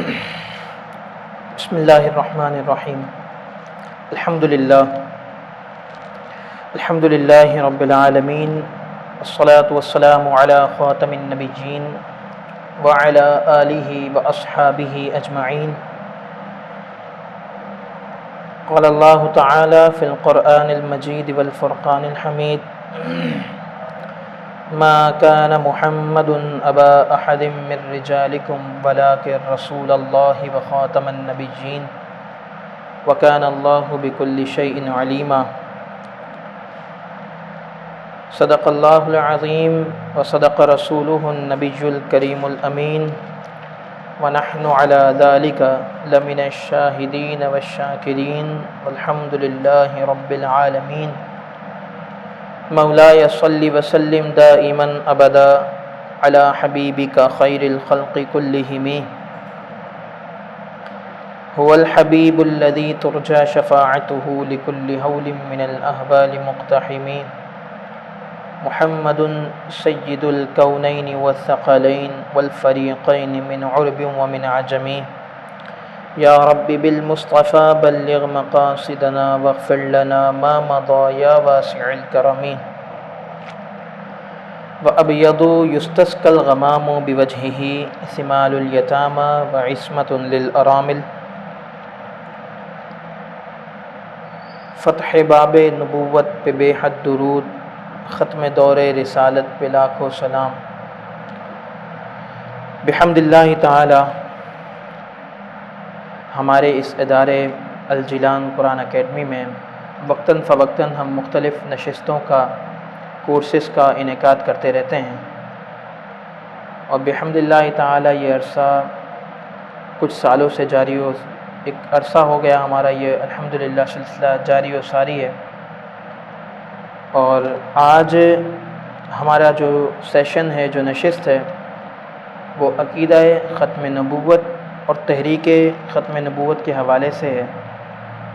بسم اللہ الرحمن الرحیم الحمد للہ رب العالمین والصلاة والسلام علی خاتم النبیین وعلی آلہ واصحابہ اجمعین. قال اللہ تعالی فی القرآن المجید والفرقان الحمید ما كان محمد ابا احد من رجالكم ولكن رسول الله وخاتم النبيين وكان الله بكل شيء عليما. صدق الله العظيم وصدق رسوله النبي الكريم الأمين ونحن على ذلك لمن الشاهدين والشاكرين والحمد لله رب العالمين. مولاي صل وسلم دائما ابدا على حبيبك خير الخلق كلهم هو الحبيب الذي ترجى شفاعته لكل هول من الأهوال مقتحم. محمد سيد الكونين والثقلين والفريقين من عرب ومن عجم. يا رب بالمصطفى بلغ مقاصدنا واغفر لنا ما مضى يا واسع الكرم. وأبيض يستسقى الغمام بوجهه ثمال اليتامى وعصمة للأرامل. فتح باب نبوت پہ بے حد درود، ختم دور رسالت پہ لاکھوں سلام. بحمد اللہ تعالی ہمارے اس ادارے الجیلان قرآن اکیڈمی میں وقتاً فوقتاً ہم مختلف نشستوں کا کورسز کا انعقاد کرتے رہتے ہیں، اور بحمد اللہ تعالی یہ عرصہ کچھ سالوں سے جاری ہو، ایک عرصہ ہو گیا ہمارا یہ الحمدللہ سلسلہ جاری و ساری ہے. اور آج ہمارا جو سیشن ہے، جو نشست ہے، وہ عقیدہ ختم نبوت اور تحریک ختم نبوت کے حوالے سے ہے.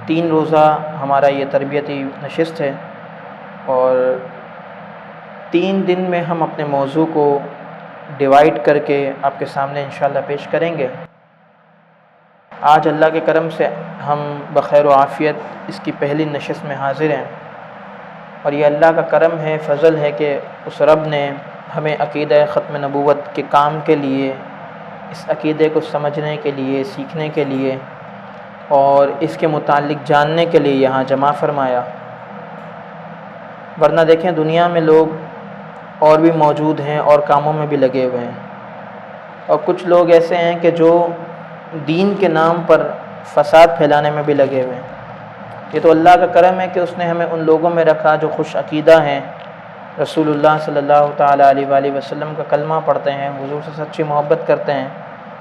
3 روزہ ہمارا یہ تربیتی نشست ہے، اور 3 دن میں ہم اپنے موضوع کو ڈیوائیڈ کر کے آپ کے سامنے انشاءاللہ پیش کریں گے. آج اللہ کے کرم سے ہم بخیر و عافیت اس کی پہلی نشست میں حاضر ہیں، اور یہ اللہ کا کرم ہے، فضل ہے کہ اس رب نے ہمیں عقیدہ ختم نبوت کے کام کے لیے، اس عقیدے کو سمجھنے کے لیے، سیکھنے کے لیے اور اس کے متعلق جاننے کے لیے یہاں جمع فرمایا. ورنہ دیکھیں دنیا میں لوگ اور بھی موجود ہیں اور کاموں میں بھی لگے ہوئے ہیں، اور کچھ لوگ ایسے ہیں کہ جو دین کے نام پر فساد پھیلانے میں بھی لگے ہوئے ہیں. یہ تو اللہ کا کرم ہے کہ اس نے ہمیں ان لوگوں میں رکھا جو خوش عقیدہ ہیں، رسول اللہ صلی اللہ تعالیٰ علیہ وآلہ وسلم کا کلمہ پڑھتے ہیں، حضور سے سچی محبت کرتے ہیں،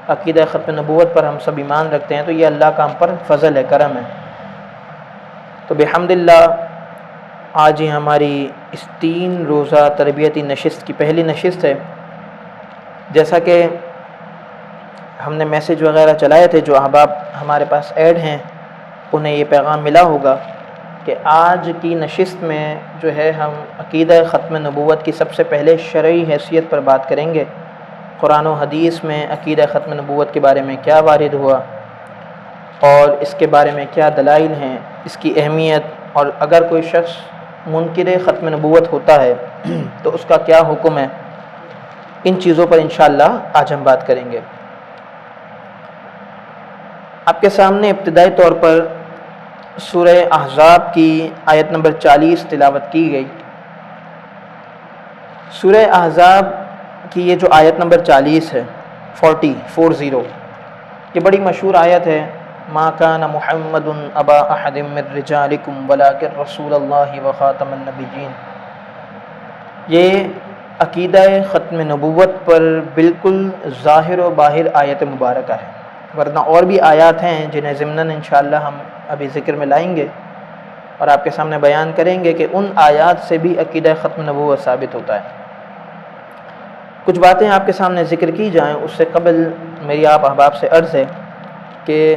عقیدہ ختم نبوت پر ہم سب ایمان رکھتے ہیں. تو یہ اللہ کا ہم پر فضل ہے، کرم ہے. تو بحمداللہ آج ہی ہماری اس 3 روزہ تربیتی نشست کی پہلی نشست ہے. جیسا کہ ہم نے میسیج وغیرہ چلائے تھے، جو احباب ہمارے پاس ایڈ ہیں انہیں یہ پیغام ملا ہوگا کہ آج کی نشست میں جو ہے ہم عقیدہ ختم نبوت کی سب سے پہلے شرعی حیثیت پر بات کریں گے. قرآن و حدیث میں عقیدہ ختم نبوت کے بارے میں کیا وارد ہوا اور اس کے بارے میں کیا دلائل ہیں، اس کی اہمیت، اور اگر کوئی شخص منکر ختم نبوت ہوتا ہے تو اس کا کیا حکم ہے. ان چیزوں پر انشاءاللہ آج ہم بات کریں گے. آپ کے سامنے ابتدائی طور پر سورہ احزاب کی آیت نمبر 40 تلاوت کی گئی. سورہ احزاب کی یہ جو آیت نمبر 40 ہے، 40 یہ بڑی مشہور آیت ہے. ما کان محمد ابا احد من رجالکم ولکن رسول اللہ وخاتم النبیین. یہ عقیدہ ختم نبوت پر بالکل ظاہر و باہر آیت مبارکہ ہے. ورنہ اور بھی آیات ہیں جنہیں ضمناً انشاءاللہ ہم ابھی ذکر میں لائیں گے اور آپ کے سامنے بیان کریں گے کہ ان آیات سے بھی عقیدہ ختم نبوت ثابت ہوتا ہے. کچھ باتیں آپ کے سامنے ذکر کی جائیں اس سے قبل میری آپ احباب سے عرض ہے کہ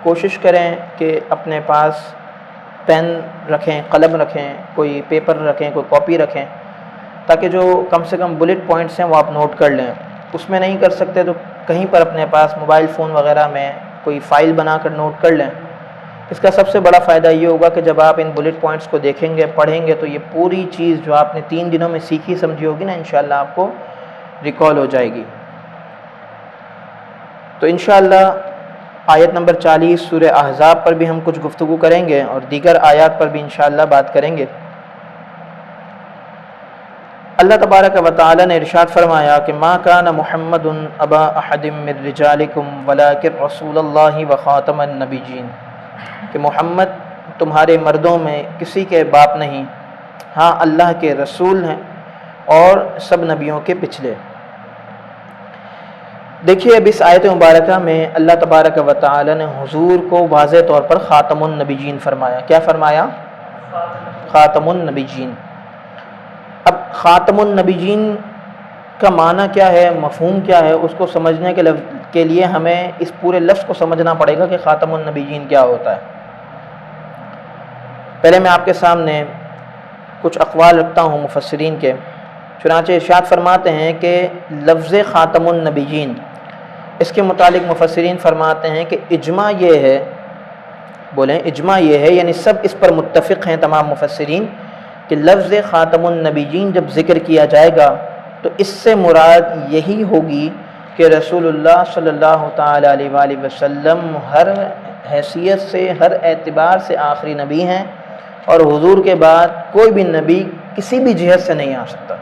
کوشش کریں کہ اپنے پاس پین رکھیں، قلم رکھیں، کوئی پیپر رکھیں، کوئی کاپی رکھیں، تاکہ جو کم سے کم بلٹ پوائنٹس ہیں وہ آپ نوٹ کر لیں. اس میں نہیں کر سکتے تو کہیں پر اپنے پاس موبائل فون وغیرہ میں کوئی فائل بنا کر نوٹ کر لیں. اس کا سب سے بڑا فائدہ یہ ہوگا کہ جب آپ ان بلٹ پوائنٹس کو دیکھیں گے پڑھیں گے تو یہ پوری چیز جو آپ نے 3 دنوں میں سیکھی سمجھی ہوگی نا انشاءاللہ آپ کو ریکال ہو جائے گی. تو انشاءاللہ آیت نمبر 40 سورہ احزاب پر بھی ہم کچھ گفتگو کریں گے اور دیگر آیات پر بھی انشاءاللہ بات کریں گے. اللہ تبارک و تعالی نے ارشاد فرمایا کہ ما کان محمد ابا احد من رجالکم ولکن رسول اللہ و خاتم النبیین، کہ محمد تمہارے مردوں میں کسی کے باپ نہیں، ہاں اللہ کے رسول ہیں اور سب نبیوں کے پچھلے. دیکھیے اب اس آیت مبارکہ میں اللہ تبارک و تعالی نے حضور کو واضح طور پر خاتم النبیین فرمایا. کیا فرمایا؟ خاتم النبیین. اب خاتم النبیین کا معنی کیا ہے، مفہوم کیا ہے، اس کو سمجھنے کے لیے ہمیں اس پورے لفظ کو سمجھنا پڑے گا کہ خاتم النبیین کیا ہوتا ہے. پہلے میں آپ کے سامنے کچھ اقوال رکھتا ہوں مفسرین کے. چنانچہ ارشاد فرماتے ہیں کہ لفظ خاتم النبیین، اس کے متعلق مفسرین فرماتے ہیں کہ اجماع یہ ہے، بولیں اجماع یہ ہے، یعنی سب اس پر متفق ہیں تمام مفسرین، کہ لفظ خاتم النبیین جب ذکر کیا جائے گا تو اس سے مراد یہی ہوگی کہ رسول اللہ صلی اللہ تعالی علیہ وآلہ وسلم ہر حیثیت سے، ہر اعتبار سے آخری نبی ہیں اور حضور کے بعد کوئی بھی نبی کسی بھی جہت سے نہیں آ سکتا.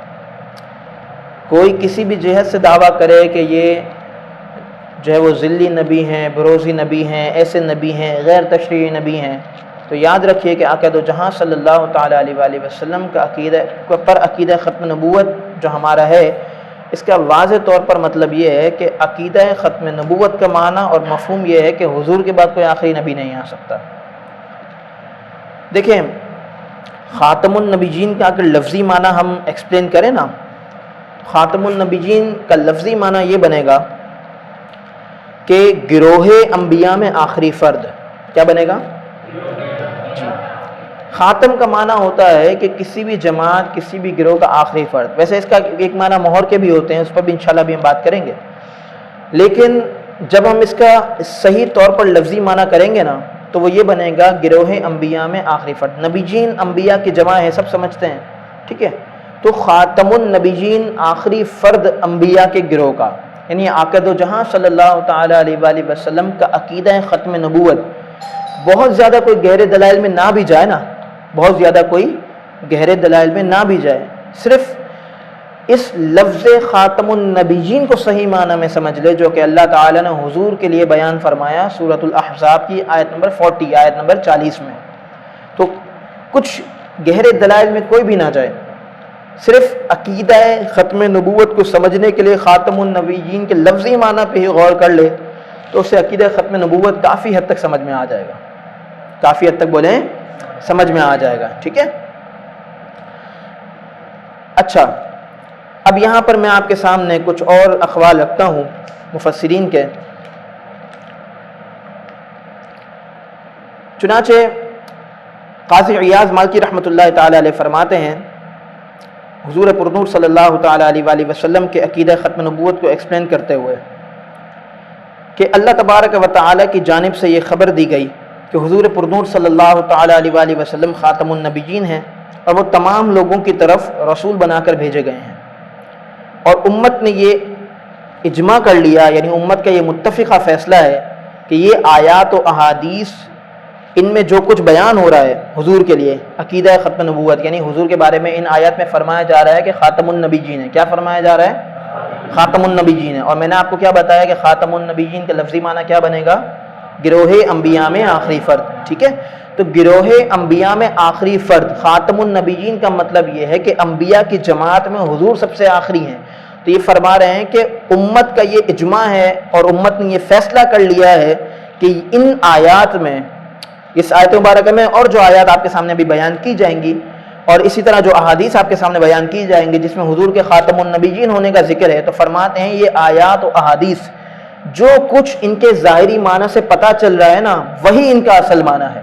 کوئی کسی بھی جہت سے دعویٰ کرے کہ یہ جو ہے وہ ذلی نبی ہیں، بروزی نبی ہیں، ایسے نبی ہیں، غیر تشریعی نبی ہیں، تو یاد رکھیے کہ آقا دو جہاں صلی اللہ تعالی علیہ وآلہ وسلم کا عقیدہ ختم نبوت جو ہمارا ہے، اس کا واضح طور پر مطلب یہ ہے کہ عقیدہ ختم نبوت کا معنی اور مفہوم یہ ہے کہ حضور کے بعد کوئی آخری نبی نہیں آ سکتا. دیکھیں خاتم النبیین کا اگر لفظی معنی ہم ایکسپلین کریں نا، خاتم النبیین کا لفظی معنی یہ بنے گا کہ گروہ انبیاء میں آخری فرد. کیا بنے گا؟ جی. خاتم کا معنی ہوتا ہے کہ کسی بھی جماعت، کسی بھی گروہ کا آخری فرد. ویسے اس کا ایک معنی مہر کے بھی ہوتے ہیں، اس پر بھی انشاءاللہ بھی ہم بات کریں گے، لیکن جب ہم اس کا صحیح طور پر لفظی معنی کریں گے نا تو وہ یہ بنے گا گروہ انبیاء میں آخری فرد. نبیین انبیاء کی جمع ہے، سب سمجھتے ہیں، ٹھیک ہے؟ تو خاتم النبیین آخری فرد انبیاء کے گروہ کا، یعنی آقا دو جہاں صلی اللہ تعالی علیہ وآلہ وسلم کا عقیدہ ختم نبوت بہت زیادہ کوئی گہرے دلائل میں نہ بھی جائے نا، بہت زیادہ کوئی گہرے دلائل میں نہ بھی جائے، صرف اس لفظ خاتم النبیین کو صحیح معنی میں سمجھ لے جو کہ اللہ تعالی نے حضور کے لیے بیان فرمایا سورۃ الاحزاب کی آیت نمبر 40، آیت نمبر 40 میں. تو کچھ گہرے دلائل میں کوئی بھی نہ جائے، صرف عقیدہ ختم نبوت کو سمجھنے کے لیے خاتم النبیین کے لفظی معنی پہ ہی غور کر لے تو اسے عقیدہ ختم نبوت کافی حد تک سمجھ میں آ جائے گا، کافی حد تک بولیں سمجھ میں آ جائے گا. ٹھیک ہے؟ اچھا، اب یہاں پر میں آپ کے سامنے کچھ اور اقوال رکھتا ہوں مفسرین کے. چنانچہ قاضی عیاض مالکی رحمۃ اللہ تعالی علیہ فرماتے ہیں حضور پرنور صلی اللہ تعالی علیہ وآلہ وسلم کے عقیدہ ختم نبوت کو ایکسپلین کرتے ہوئے کہ اللہ تبارک و تعالی کی جانب سے یہ خبر دی گئی کہ حضور پرنور صلی اللہ تعالی علیہ وآلہ وسلم خاتم النبیین ہیں اور وہ تمام لوگوں کی طرف رسول بنا کر بھیجے گئے ہیں، اور امت نے یہ اجماع کر لیا، یعنی امت کا یہ متفقہ فیصلہ ہے کہ یہ آیات و احادیث ان میں جو کچھ بیان ہو رہا ہے حضور کے لیے عقیدہ ختم نبوت، یعنی حضور کے بارے میں ان آیات میں فرمایا جا رہا ہے کہ خاتم النبیین ہے. کیا فرمایا جا رہا ہے؟ خاتم النبیین ہے. اور میں نے آپ کو کیا بتایا کہ خاتم النبیین کا لفظی معنی کیا بنے گا؟ گروہ انبیاء میں آخری فرد. ٹھیک ہے؟ تو گروہ انبیاء میں آخری فرد، خاتم النبیین کا مطلب یہ ہے کہ انبیاء کی جماعت میں حضور سب سے آخری ہیں. تو یہ فرما رہے ہیں کہ امت کا یہ اجماع ہے اور امت نے یہ فیصلہ کر لیا ہے کہ ان آیات میں، اس آیت مبارکہ میں اور جو آیات آپ کے سامنے بھی بیان کی جائیں گی اور اسی طرح جو احادیث آپ کے سامنے بیان کی جائیں گی جس میں حضور کے خاتم النبیین ہونے کا ذکر ہے، تو فرماتے ہیں یہ آیات و احادیث جو کچھ ان کے ظاہری معنی سے پتہ چل رہا ہے نا وہی ان کا اصل معنی ہے.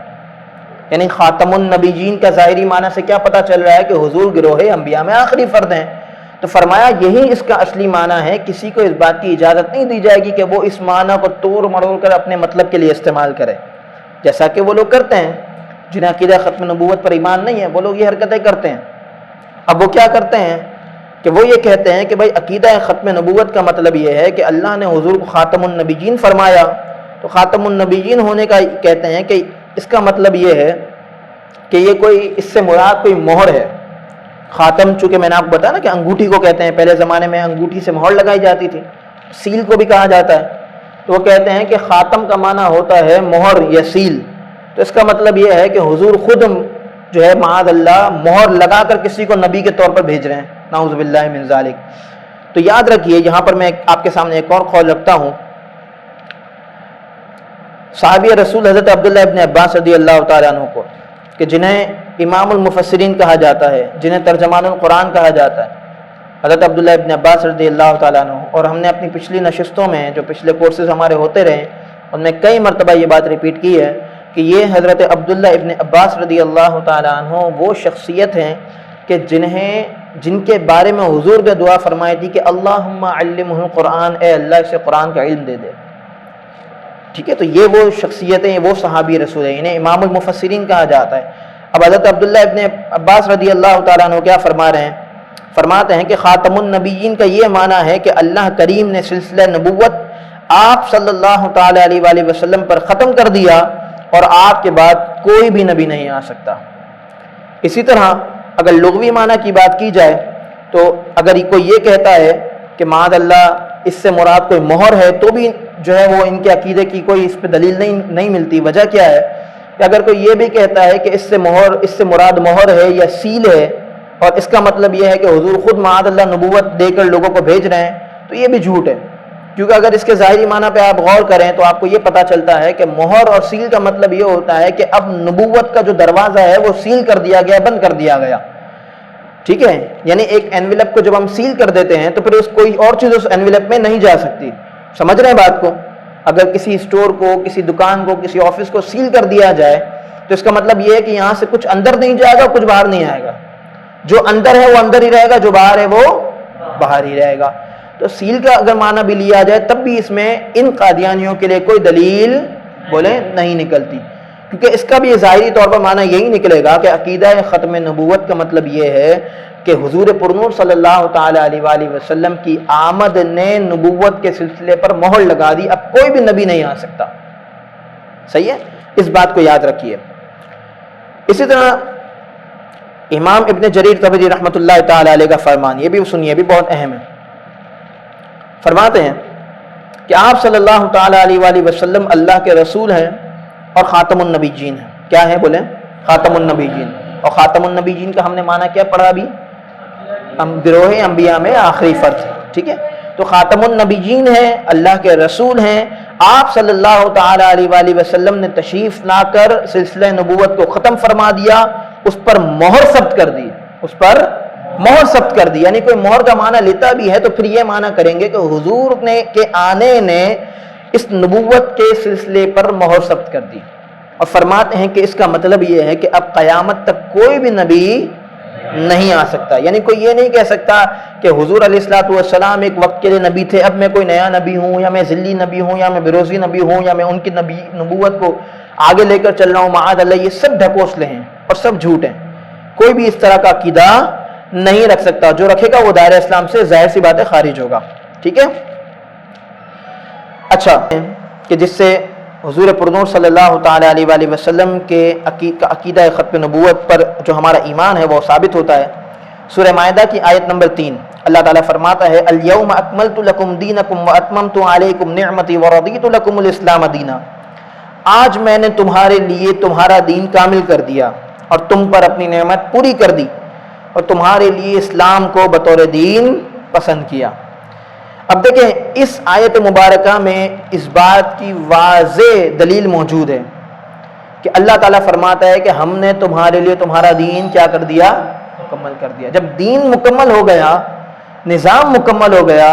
یعنی خاتم النبیین کا ظاہری معنی سے کیا پتہ چل رہا ہے کہ حضور گروہ انبیاء میں آخری فرد ہیں. تو فرمایا یہی اس کا اصلی معنی ہے، کسی کو اس بات کی اجازت نہیں دی جائے گی کہ وہ اس معنی کو توڑ مڑوڑ کر اپنے مطلب کے لیے استعمال کرے، جیسا کہ وہ لوگ کرتے ہیں جنہیں عقیدہ ختم نبوت پر ایمان نہیں ہے، وہ لوگ یہ حرکتیں کرتے ہیں۔ اب وہ کیا کرتے ہیں کہ وہ یہ کہتے ہیں کہ بھائی عقیدہ ختم نبوت کا مطلب یہ ہے کہ اللہ نے حضور کو خاتم النبیین فرمایا، تو خاتم النبیین ہونے کا کہتے ہیں کہ اس کا مطلب یہ ہے کہ یہ کوئی اس سے مراد کوئی مہر ہے۔ خاتم چونکہ میں نے آپ کو بتایا نا کہ انگوٹھی کو کہتے ہیں، پہلے زمانے میں انگوٹھی سے مہر لگائی جاتی تھی، سیل کو بھی کہا جاتا ہے، تو وہ کہتے ہیں کہ خاتم کا معنی ہوتا ہے مہر یا سیل، تو اس کا مطلب یہ ہے کہ حضور خود جو ہے معاذ اللہ مہر لگا کر کسی کو نبی کے طور پر بھیج رہے ہیں، نعوذ باللہ من ذالک۔ تو یاد رکھیے یہاں پر میں آپ کے سامنے ایک اور قول رکھتا ہوں، صحابی رسول حضرت عبداللہ ابن عباس رضی اللہ تعالیٰ عنہ کو، کہ جنہیں امام المفسرین کہا جاتا ہے، جنہیں ترجمان القرآن کہا جاتا ہے، حضرت عبداللہ ابن عباس رضی اللہ تعالیٰ عنہ، اور ہم نے اپنی پچھلی نشستوں میں جو پچھلے کورسز ہمارے ہوتے رہے ان میں کئی مرتبہ یہ بات ریپیٹ کی ہے کہ یہ حضرت عبداللہ ابن عباس رضی اللہ تعالیٰ عنہ وہ شخصیت ہیں کہ جن کے بارے میں حضور نے دعا فرمائی تھی کہ اللہم علمہ القرآن، اے اللہ اسے قرآن کا علم دے دے، ٹھیک ہے۔ تو یہ وہ شخصیتیں، وہ صحابی رسول ہیں، انہیں امام المفسرین کہا جاتا ہے۔ اب حضرت عبداللہ ابن عباس رضی اللہ تعالیٰ عنہ کیا فرما رہے ہیں؟ فرماتے ہیں کہ خاتم النبیین کا یہ معنی ہے کہ اللہ کریم نے سلسلہ نبوت آپ صلی اللہ تعالیٰ علیہ وآلہ وسلم پر ختم کر دیا اور آپ کے بعد کوئی بھی نبی نہیں آ سکتا۔ اسی طرح اگر لغوی معنی کی بات کی جائے تو اگر کوئی یہ کہتا ہے کہ معاذ اللہ اس سے مراد کوئی مہر ہے، تو بھی جو ہے وہ ان کے عقیدے کی کوئی اس پہ دلیل نہیں ملتی۔ وجہ کیا ہے کہ اگر کوئی یہ بھی کہتا ہے کہ اس سے مراد مہر ہے یا سیل ہے، اور اس کا مطلب یہ ہے کہ حضور خود معاذ اللہ نبوت دے کر لوگوں کو بھیج رہے ہیں، تو یہ بھی جھوٹ ہے، کیونکہ اگر اس کے ظاہری معنی پہ آپ غور کریں تو آپ کو یہ پتہ چلتا ہے کہ مہر اور سیل کا مطلب یہ ہوتا ہے کہ اب نبوت کا جو دروازہ ہے وہ سیل کر دیا گیا، بند کر دیا گیا، ٹھیک ہے۔ یعنی ایک انویلپ کو جب ہم سیل کر دیتے ہیں تو پھر کوئی اور چیز اس انویلپ میں نہیں جا سکتی، سمجھ رہے ہیں بات کو؟ اگر کسی اسٹور کو، کسی دکان کو، کسی آفس کو سیل کر دیا جائے تو اس کا مطلب یہ ہے کہ یہاں سے کچھ اندر نہیں جائے گا، کچھ باہر نہیں آئے گا، جو اندر ہے وہ اندر ہی رہے گا، جو باہر ہے وہ باہر ہی رہے گا۔ تو سیل کا اگر معنی بھی لیا جائے تب بھی اس میں ان قادیانیوں کے لیے کوئی دلیل بولے نہیں نکلتی، کیونکہ اس کا بھی ظاہری طور پر معنی یہی نکلے گا کہ عقیدہ ختم نبوت کا مطلب یہ ہے کہ حضور پرنور صلی اللہ تعالی علیہ وآلہ وسلم کی آمد نے نبوت کے سلسلے پر مہر لگا دی، اب کوئی بھی نبی نہیں آ سکتا، صحیح ہے، اس بات کو یاد رکھیے۔ اسی طرح امام ابن جریر طبری رحمۃ اللہ تعالی علیہ کا فرمان، یہ بھی سنیے، بھی بہت اہم ہے۔ فرماتے ہیں کہ آپ صلی اللہ تعالی علیہ وآلہ وسلم اللہ کے رسول ہیں اور خاتم النبیین ہیں۔ کیا ہے بولیں؟ خاتم النبیین۔ اور خاتم النبیین کا ہم نے معنی کیا پڑھا ابھی؟ گروہ انبیاء میں آخری فرد، ٹھیک ہے۔ تو خاتم النبیین ہیں، اللہ کے رسول ہیں، آپ صلی اللہ تعالی علیہ وآلہ وسلم نے تشریف لا کر سلسلہ نبوت کو ختم فرما دیا، اس پر مہر ثبت کر دی، اس پر مہر ثبت کر دی۔ یعنی کوئی مہر کا معنی لیتا بھی ہے تو پھر یہ معنی کریں گے کہ حضور کے آنے نے اس نبوت کے سلسلے پر مہر ثبت کر دی، اور فرماتے ہیں کہ اس کا مطلب یہ ہے کہ اب قیامت تک کوئی بھی نبی نہیں آ سکتا۔ یعنی کوئی یہ نہیں کہہ سکتا کہ حضور علیہ الصلوۃ والسلام ایک وقت کے لیے نبی تھے، اب میں کوئی نیا نبی ہوں، یا میں ذلی نبی ہوں، یا میں بروزی نبی ہوں، یا میں ان کی نبوت کو آگے لے کر چل رہا ہوں، معاذ اللہ۔ یہ سب ڈھکوسلے ہیں اور سب جھوٹ ہیں، کوئی بھی اس طرح کا عقیدہ نہیں رکھ سکتا، جو رکھے گا وہ دائرہ اسلام سے ظاہر سی بات ہے خارج ہوگا، ٹھیک ہے۔ اچھا، کہ جس سے حضور پرنور صلی اللہ تعالی علیہ وآلہ وسلم کے عقیدہ ختم نبوت پر جو ہمارا ایمان ہے وہ ثابت ہوتا ہے۔ سورہ مائدہ کی آیت نمبر 3 اللہ تعالیٰ فرماتا ہے الیوم اکملت لکم دینکم واتممت علیکم نعمتی ورضیت لکم الاسلام دینا، آج میں نے تمہارے لیے تمہارا دین کامل کر دیا اور تم پر اپنی نعمت پوری کر دی اور تمہارے لیے اسلام کو بطور دین پسند کیا۔ اب دیکھیں اس آیت مبارکہ میں اس بات کی واضح دلیل موجود ہے کہ اللہ تعالیٰ فرماتا ہے کہ ہم نے تمہارے لیے تمہارا دین کیا کر دیا؟ مکمل کر دیا۔ جب دین مکمل ہو گیا، نظام مکمل ہو گیا،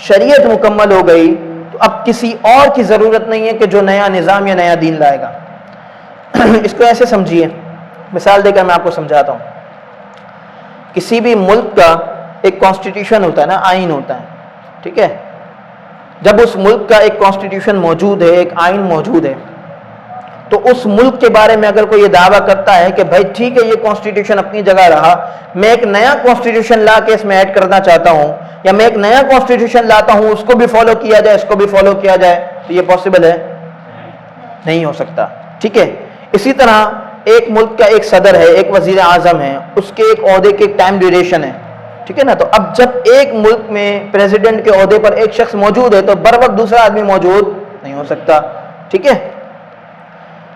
شریعت مکمل ہو گئی، تو اب کسی اور کی ضرورت نہیں ہے کہ جو نیا نظام یا نیا دین لائے گا۔ اس کو ایسے سمجھیے، مثال دے کر میں آپ کو سمجھاتا ہوں۔ کسی بھی ملک کا ایک کانسٹیٹیوشن ہوتا ہے نا، آئین ہوتا ہے، ٹھیک ہے، جب اس ملک کا ایک کانسٹیٹیوشن موجود ہے، ایک آئین موجود ہے، تو اس ملک کے بارے میں اگر کوئی یہ دعویٰ کرتا ہے کہ بھائی ٹھیک ہے یہ کانسٹیٹیوشن اپنی جگہ رہا، میں ایک نیا کانسٹیٹیوشن لا کے اس میں ایڈ کرنا چاہتا ہوں، یا میں ایک نیا کانسٹیٹیوشن لاتا ہوں، اس کو بھی فالو کیا جائے، اس کو بھی فالو کیا جائے، تو یہ پاسبل ہے؟ نہیں ہو سکتا، ٹھیک ہے۔ اسی طرح ایک ملک کا ایک صدر ہے، ایک وزیر اعظم ہے، اس کے ایک عہدے کی ایک ٹائم ڈیوریشن ہے، ٹھیک ہے نا، تو اب جب ایک ملک میں پریزیڈنٹ کے عہدے پر ایک شخص موجود ہے تو بر وقت دوسرا آدمی موجود نہیں ہو سکتا، ٹھیک ہے۔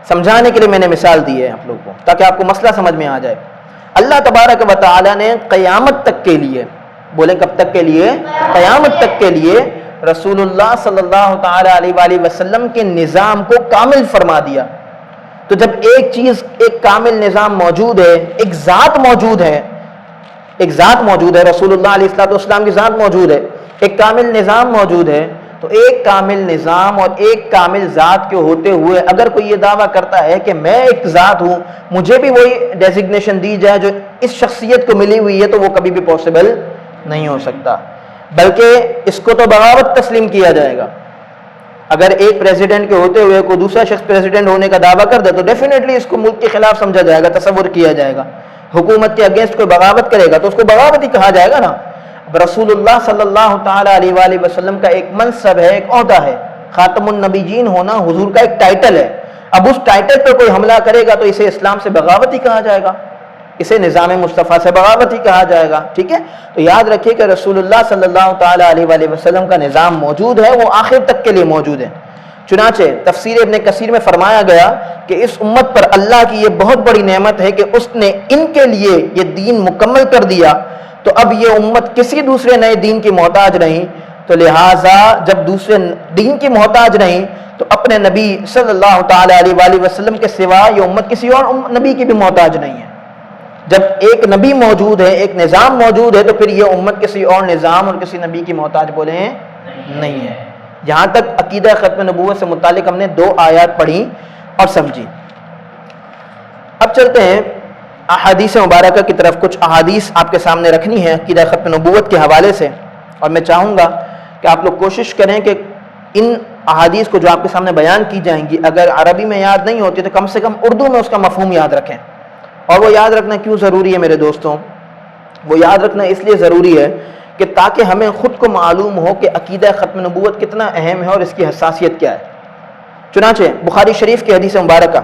سمجھانے کے لیے میں نے مثال دی ہے آپ لوگوں کو تاکہ آپ کو مسئلہ سمجھ میں آ جائے۔ اللہ تبارک و تعالی نے قیامت تک کے لیے، بولیں کب تک کے لیے؟ قیامت تک کے لیے رسول اللہ صلی اللہ تعالی علیہ وآلہ وسلم کے نظام کو کامل فرما دیا۔ تو جب ایک چیز، ایک کامل نظام موجود ہے، ایک ذات موجود ہے، ایک ذات موجود ہے، رسول اللہ علیہ السلام کی ذات موجود ہے، ایک کامل نظام موجود ہے، تو ایک کامل نظام اور ایک کامل ذات کے ہوتے ہوئے اگر کوئی یہ دعویٰ کرتا ہے کہ میں ایک ذات ہوں، مجھے بھی وہی ڈیزگنیشن دی جائے جو اس شخصیت کو ملی ہوئی ہے، تو وہ کبھی بھی پاسبل نہیں ہو سکتا، بلکہ اس کو تو بغاوت تسلیم کیا جائے گا۔ اگر ایک پریزیڈنٹ کے ہوتے ہوئے کوئی دوسرا شخص پریزیڈنٹ ہونے کا دعویٰ کر دے تو ڈیفینیٹلی اس کو ملک کے خلاف سمجھا جائے گا، تصور کیا جائے گا۔ حکومت کے اگینسٹ کوئی بغاوت کرے گا تو اس کو بغاوت ہی کہا جائے گا نا۔ رسول اللہ صلی اللہ تعالی علیہ وآلہ وسلم کا ایک منصب ہے، ایک عہدہ ہے، خاتم النبیین ہونا حضور کا ایک ٹائٹل ہے۔ اب اس ٹائٹل پر کوئی حملہ کرے گا تو اسے اسلام سے بغاوت ہی کہا جائے گا، اسے نظام مصطفیٰ سے بغاوت ہی کہا جائے گا، ٹھیک ہے۔ تو یاد رکھیے کہ رسول اللہ صلی اللہ تعالی علیہ وآلہ وسلم کا نظام موجود ہے، وہ آخر تک کے لیے موجود ہے۔ چنانچہ تفسیر ابن کثیر میں فرمایا گیا کہ اس امت پر اللہ کی یہ بہت بڑی نعمت ہے کہ اس نے ان کے لیے یہ دین مکمل کر دیا، تو اب یہ امت کسی دوسرے نئے دین کی محتاج نہیں، تو لہٰذا جب دوسرے دین کی محتاج نہیں تو اپنے نبی صلی اللہ تعالی علیہ وآلہ وسلم کے سوا یہ امت کسی اور نبی کی بھی محتاج نہیں ہے۔ جب ایک نبی موجود ہے، ایک نظام موجود ہے، تو پھر یہ امت کسی اور نظام اور کسی نبی کی محتاج بولیں نہیں ہے۔ یہاں تک عقیدہ ختم نبوت سے متعلق ہم نے 2 آیات پڑھی اور سمجھی۔ اب چلتے ہیں احادیث مبارکہ کی طرف۔ کچھ احادیث آپ کے سامنے رکھنی ہے عقیدہ ختم نبوت کے حوالے سے، اور میں چاہوں گا کہ آپ لوگ کوشش کریں کہ ان احادیث کو جو آپ کے سامنے بیان کی جائیں گی اگر عربی میں یاد نہیں ہوتی تو کم سے کم اردو میں اس کا مفہوم یاد رکھیں۔ اور وہ یاد رکھنا کیوں ضروری ہے میرے دوستوں؟ وہ یاد رکھنا اس لیے ضروری ہے کہ تاکہ ہمیں خود کو معلوم ہو کہ عقیدہ ختم نبوت کتنا اہم ہے اور اس کی حساسیت کیا ہے۔ چنانچہ بخاری شریف کی حدیث مبارکہ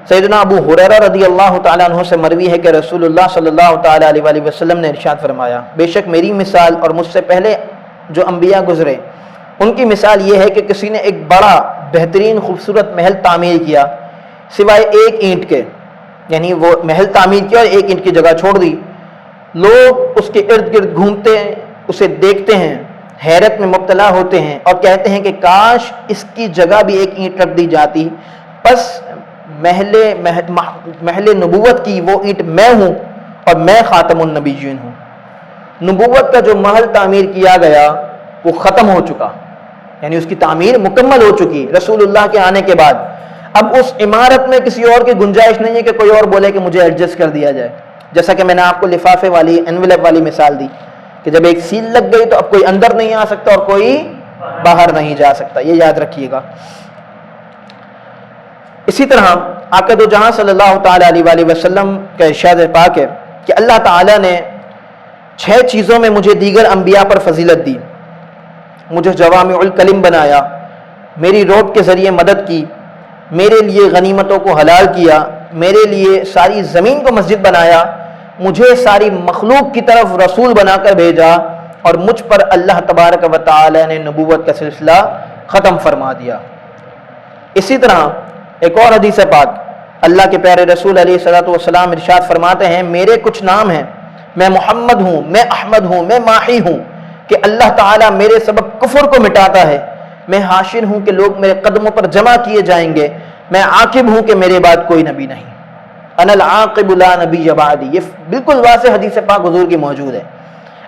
سیدنا ابو ہریرہ رضی اللہ تعالیٰ عنہ سے مروی ہے کہ رسول اللہ صلی اللہ تعالیٰ علیہ وآلہ وسلم نے ارشاد فرمایا، بے شک میری مثال اور مجھ سے پہلے جو انبیاء گزرے ان کی مثال یہ ہے کہ کسی نے ایک بڑا بہترین خوبصورت محل تعمیر کیا سوائے ایک اینٹ کے، یعنی وہ محل تعمیر کیا اور ایک اینٹ کی جگہ چھوڑ دی۔ لوگ اس کے ارد گرد گھومتے ہیں، اسے دیکھتے ہیں، حیرت میں مبتلا ہوتے ہیں اور کہتے ہیں کہ کاش اس کی جگہ بھی ایک اینٹ رکھ دی جاتی، پس محل نبوت کی وہ اینٹ میں ہوں اور میں خاتم النبیین ہوں۔ نبوت کا جو محل تعمیر کیا گیا وہ ختم ہو چکا، یعنی اس کی تعمیر مکمل ہو چکی رسول اللہ کے آنے کے بعد۔ اب اس عمارت میں کسی اور کی گنجائش نہیں ہے کہ کوئی اور بولے کہ مجھے ایڈجسٹ کر دیا جائے، جیسا کہ میں نے آپ کو لفافے والی انویلپ والی مثال دی کہ جب ایک سیل لگ گئی تو اب کوئی اندر نہیں آ سکتا اور کوئی باہر نہیں جا سکتا، یہ یاد رکھیے گا۔ اسی طرح آقا دو جہاں صلی اللہ تعالی علیہ وآلہ وسلم کا ارشاد پاک ہے کہ اللہ تعالی نے 6 چیزوں میں مجھے دیگر انبیاء پر فضیلت دی، مجھے جوامع الکلم بنایا، میری روٹ کے ذریعے مدد کی، میرے لیے غنیمتوں کو حلال کیا، میرے لیے ساری زمین کو مسجد بنایا، مجھے ساری مخلوق کی طرف رسول بنا کر بھیجا، اور مجھ پر اللہ تبارک و تعالی نے نبوت کا سلسلہ ختم فرما دیا۔ اسی طرح ایک اور حدیث پاک اللہ کے پیارے رسول علیہ الصلوۃ والسلام ارشاد فرماتے ہیں، میرے کچھ نام ہیں، میں محمد ہوں، میں احمد ہوں، میں ماحی ہوں، کہ اللہ تعالیٰ میرے سبب کفر کو مٹاتا ہے، میں حاشر ہوں کہ لوگ میرے قدموں پر جمع کیے جائیں گے، میں عاقب ہوں کہ میرے بعد کوئی نبی نہیں، انا العاقب لا نبی بعدی۔ یہ بالکل واضح حدیث پاک حضور کی موجود ہے۔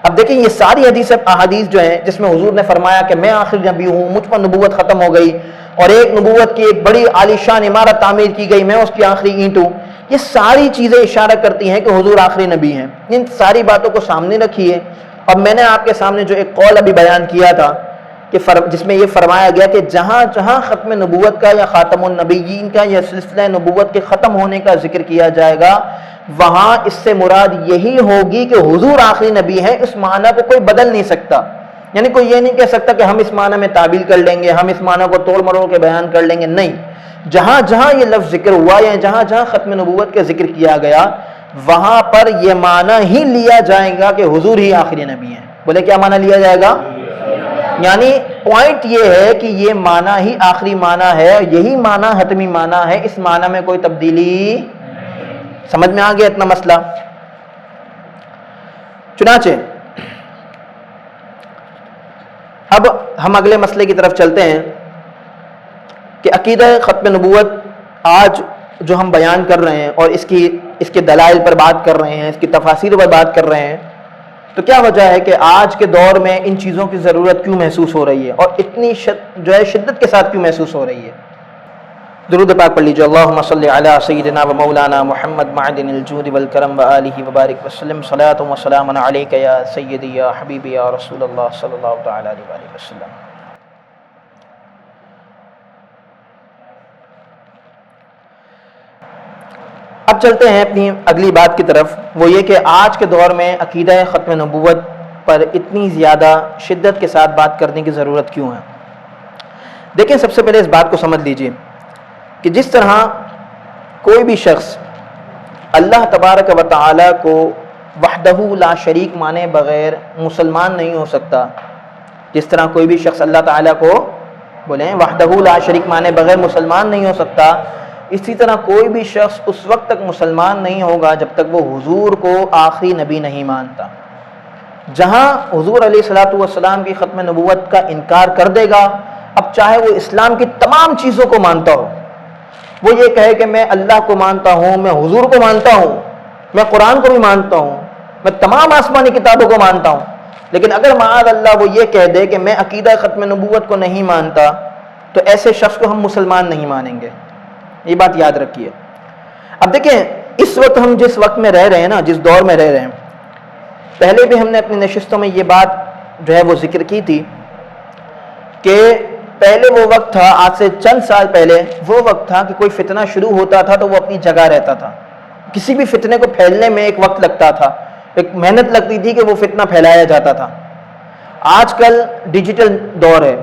اب دیکھیں یہ ساری احادیث جو ہیں جس میں حضور نے فرمایا کہ میں آخر نبی ہوں، مجھ پر نبوت ختم ہو گئی، اور ایک نبوت کی ایک بڑی عالیشان عمارت تعمیر کی گئی، میں اس کی آخری اینٹ ہوں، یہ ساری چیزیں اشارہ کرتی ہیں کہ حضور آخری نبی ہیں. ان ساری باتوں کو سامنے رکھیے. اور میں نے آپ کے سامنے جو ایک قول ابھی بیان کیا تھا کہ جس میں یہ فرمایا گیا کہ جہاں جہاں ختم نبوت کا یا خاتم النبیین کا یا سلسلہ نبوت کے ختم ہونے کا ذکر کیا جائے گا وہاں اس سے مراد یہی ہوگی کہ حضور آخری نبی ہیں. اس معنی کو کوئی بدل نہیں سکتا. یعنی کوئی یہ نہیں کہہ سکتا کہ ہم اس معنی میں تعبیل کر لیں گے, ہم اس معنی کو توڑ مروڑ کے بیان کر لیں گے. نہیں, جہاں جہاں یہ لفظ ذکر ہوا یا جہاں جہاں ختم نبوت کا ذکر کیا گیا وہاں پر یہ معنی ہی لیا جائے گا کہ حضور ہی آخری نبی ہیں. بولے کیا معنی لیا جائے گا؟ یعنی پوائنٹ یہ ہے کہ یہ معنی ہی آخری معنی ہے, یہی معنی حتمی معنی ہے. اس معنی میں کوئی تبدیلی. سمجھ میں آ گیا اتنا مسئلہ؟ چنانچہ اب ہم اگلے مسئلے کی طرف چلتے ہیں کہ عقیدہ ختم نبوت آج جو ہم بیان کر رہے ہیں اور اس کے دلائل پر بات کر رہے ہیں, اس کی تفاسیر پر بات کر رہے ہیں, تو کیا وجہ ہے کہ آج کے دور میں ان چیزوں کی ضرورت کیوں محسوس ہو رہی ہے اور اتنی شدت کے ساتھ کیوں محسوس ہو رہی ہے؟ درود پاک پڑھ لیجیے. اللہم صلی علی سیدنا و مولانا محمد معدن الجود والکرم و آلہ وبارک وسلم. صلاۃ و سلام علیک یا سیدی یا حبیبی یا رسول اللہ صلی اللہ تعالی علیہ وسلم. اب چلتے ہیں اپنی اگلی بات کی طرف. وہ یہ کہ آج کے دور میں عقیدہ ختم نبوت پر اتنی زیادہ شدت کے ساتھ بات کرنے کی ضرورت کیوں ہے؟ دیکھیں, سب سے پہلے اس بات کو سمجھ لیجیے کہ جس طرح کوئی بھی شخص اللہ تبارک و تعالی کو وحدہ لا شریک مانے بغیر مسلمان نہیں ہو سکتا, جس طرح کوئی بھی شخص اللہ تعالیٰ کو بولیں وحدہ لا شریک مانے بغیر مسلمان نہیں ہو سکتا, اسی طرح کوئی بھی شخص اس وقت تک مسلمان نہیں ہوگا جب تک وہ حضور کو آخری نبی نہیں مانتا. جہاں حضور علیہ الصلوۃ والسلام کی ختم نبوت کا انکار کر دے گا, اب چاہے وہ اسلام کی تمام چیزوں کو مانتا ہو, وہ یہ کہے کہ میں اللہ کو مانتا ہوں, میں حضور کو مانتا ہوں, میں قرآن کو بھی مانتا ہوں, میں تمام آسمانی کتابوں کو مانتا ہوں, لیکن اگر معاذ اللہ وہ یہ کہہ دے کہ میں عقیدہ ختم نبوت کو نہیں مانتا, تو ایسے شخص کو ہم مسلمان نہیں مانیں گے. یہ بات یاد رکھیے. اب دیکھیں, اس وقت ہم جس وقت میں رہ رہے ہیں نا, جس دور میں رہ رہے ہیں, پہلے بھی ہم نے اپنی نشستوں میں یہ بات جو ہے وہ ذکر کی تھی کہ پہلے وہ وقت تھا, آج سے چند سال پہلے وہ وقت تھا کہ کوئی فتنہ شروع ہوتا تھا تو وہ اپنی جگہ رہتا تھا. کسی بھی فتنے کو پھیلنے میں ایک وقت لگتا تھا, ایک محنت لگتی تھی کہ وہ فتنہ پھیلایا جاتا تھا. آج کل ڈیجیٹل دور ہے,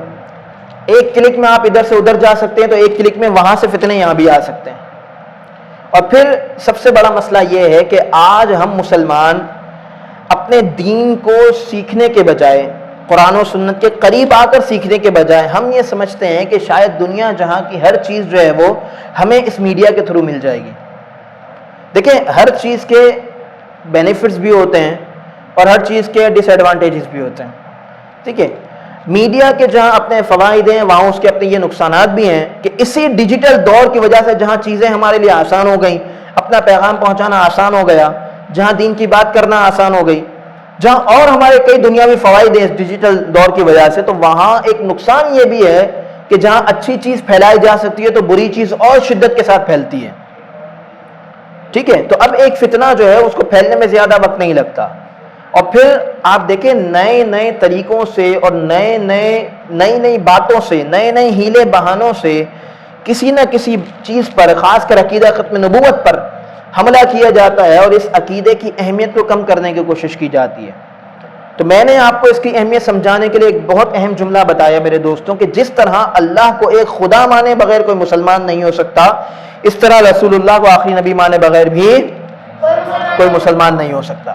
ایک کلک میں آپ ادھر سے ادھر جا سکتے ہیں, تو ایک کلک میں وہاں سے فتنے یہاں بھی آ سکتے ہیں. اور پھر سب سے بڑا مسئلہ یہ ہے کہ آج ہم مسلمان اپنے دین کو سیکھنے کے بجائے, قرآن و سنت کے قریب آ کر سیکھنے کے بجائے, ہم یہ سمجھتے ہیں کہ شاید دنیا جہاں کی ہر چیز جو ہے وہ ہمیں اس میڈیا کے تھرو مل جائے گی. دیکھیں, ہر چیز کے بینیفٹس بھی ہوتے ہیں اور ہر چیز کے ڈس ایڈوانٹیجز بھی ہوتے ہیں. ٹھیک ہے, میڈیا کے جہاں اپنے فوائد ہیں وہاں اس کے اپنے یہ نقصانات بھی ہیں کہ اسی ڈیجیٹل دور کی وجہ سے جہاں چیزیں ہمارے لیے آسان ہو گئیں, اپنا پیغام پہنچانا آسان ہو گیا, جہاں دین کی بات کرنا آسان ہو گئی, جہاں اور ہمارے کئی دنیاوی فوائد ہیں اس ڈیجیٹل دور کی وجہ سے, تو وہاں ایک نقصان یہ بھی ہے کہ جہاں اچھی چیز پھیلائی جا سکتی ہے تو بری چیز اور شدت کے ساتھ پھیلتی ہے. ٹھیک ہے, تو اب ایک فتنہ جو ہے اس کو پھیلنے میں زیادہ وقت نہیں لگتا. اور پھر آپ دیکھیں, نئے نئے طریقوں سے اور نئی نئی باتوں سے, نئے نئے ہیلے بہانوں سے کسی نہ کسی چیز پر, خاص کر عقیدہ ختم نبوت پر حملہ کیا جاتا ہے اور اس عقیدے کی اہمیت کو کم کرنے کی کوشش کی جاتی ہے. تو میں نے آپ کو اس کی اہمیت سمجھانے کے لیے ایک بہت اہم جملہ بتایا میرے دوستوں, کہ جس طرح اللہ کو ایک خدا مانے بغیر کوئی مسلمان نہیں ہو سکتا, اس طرح رسول اللہ کو آخری نبی مانے بغیر بھی کوئی مسلمان نہیں ہو سکتا.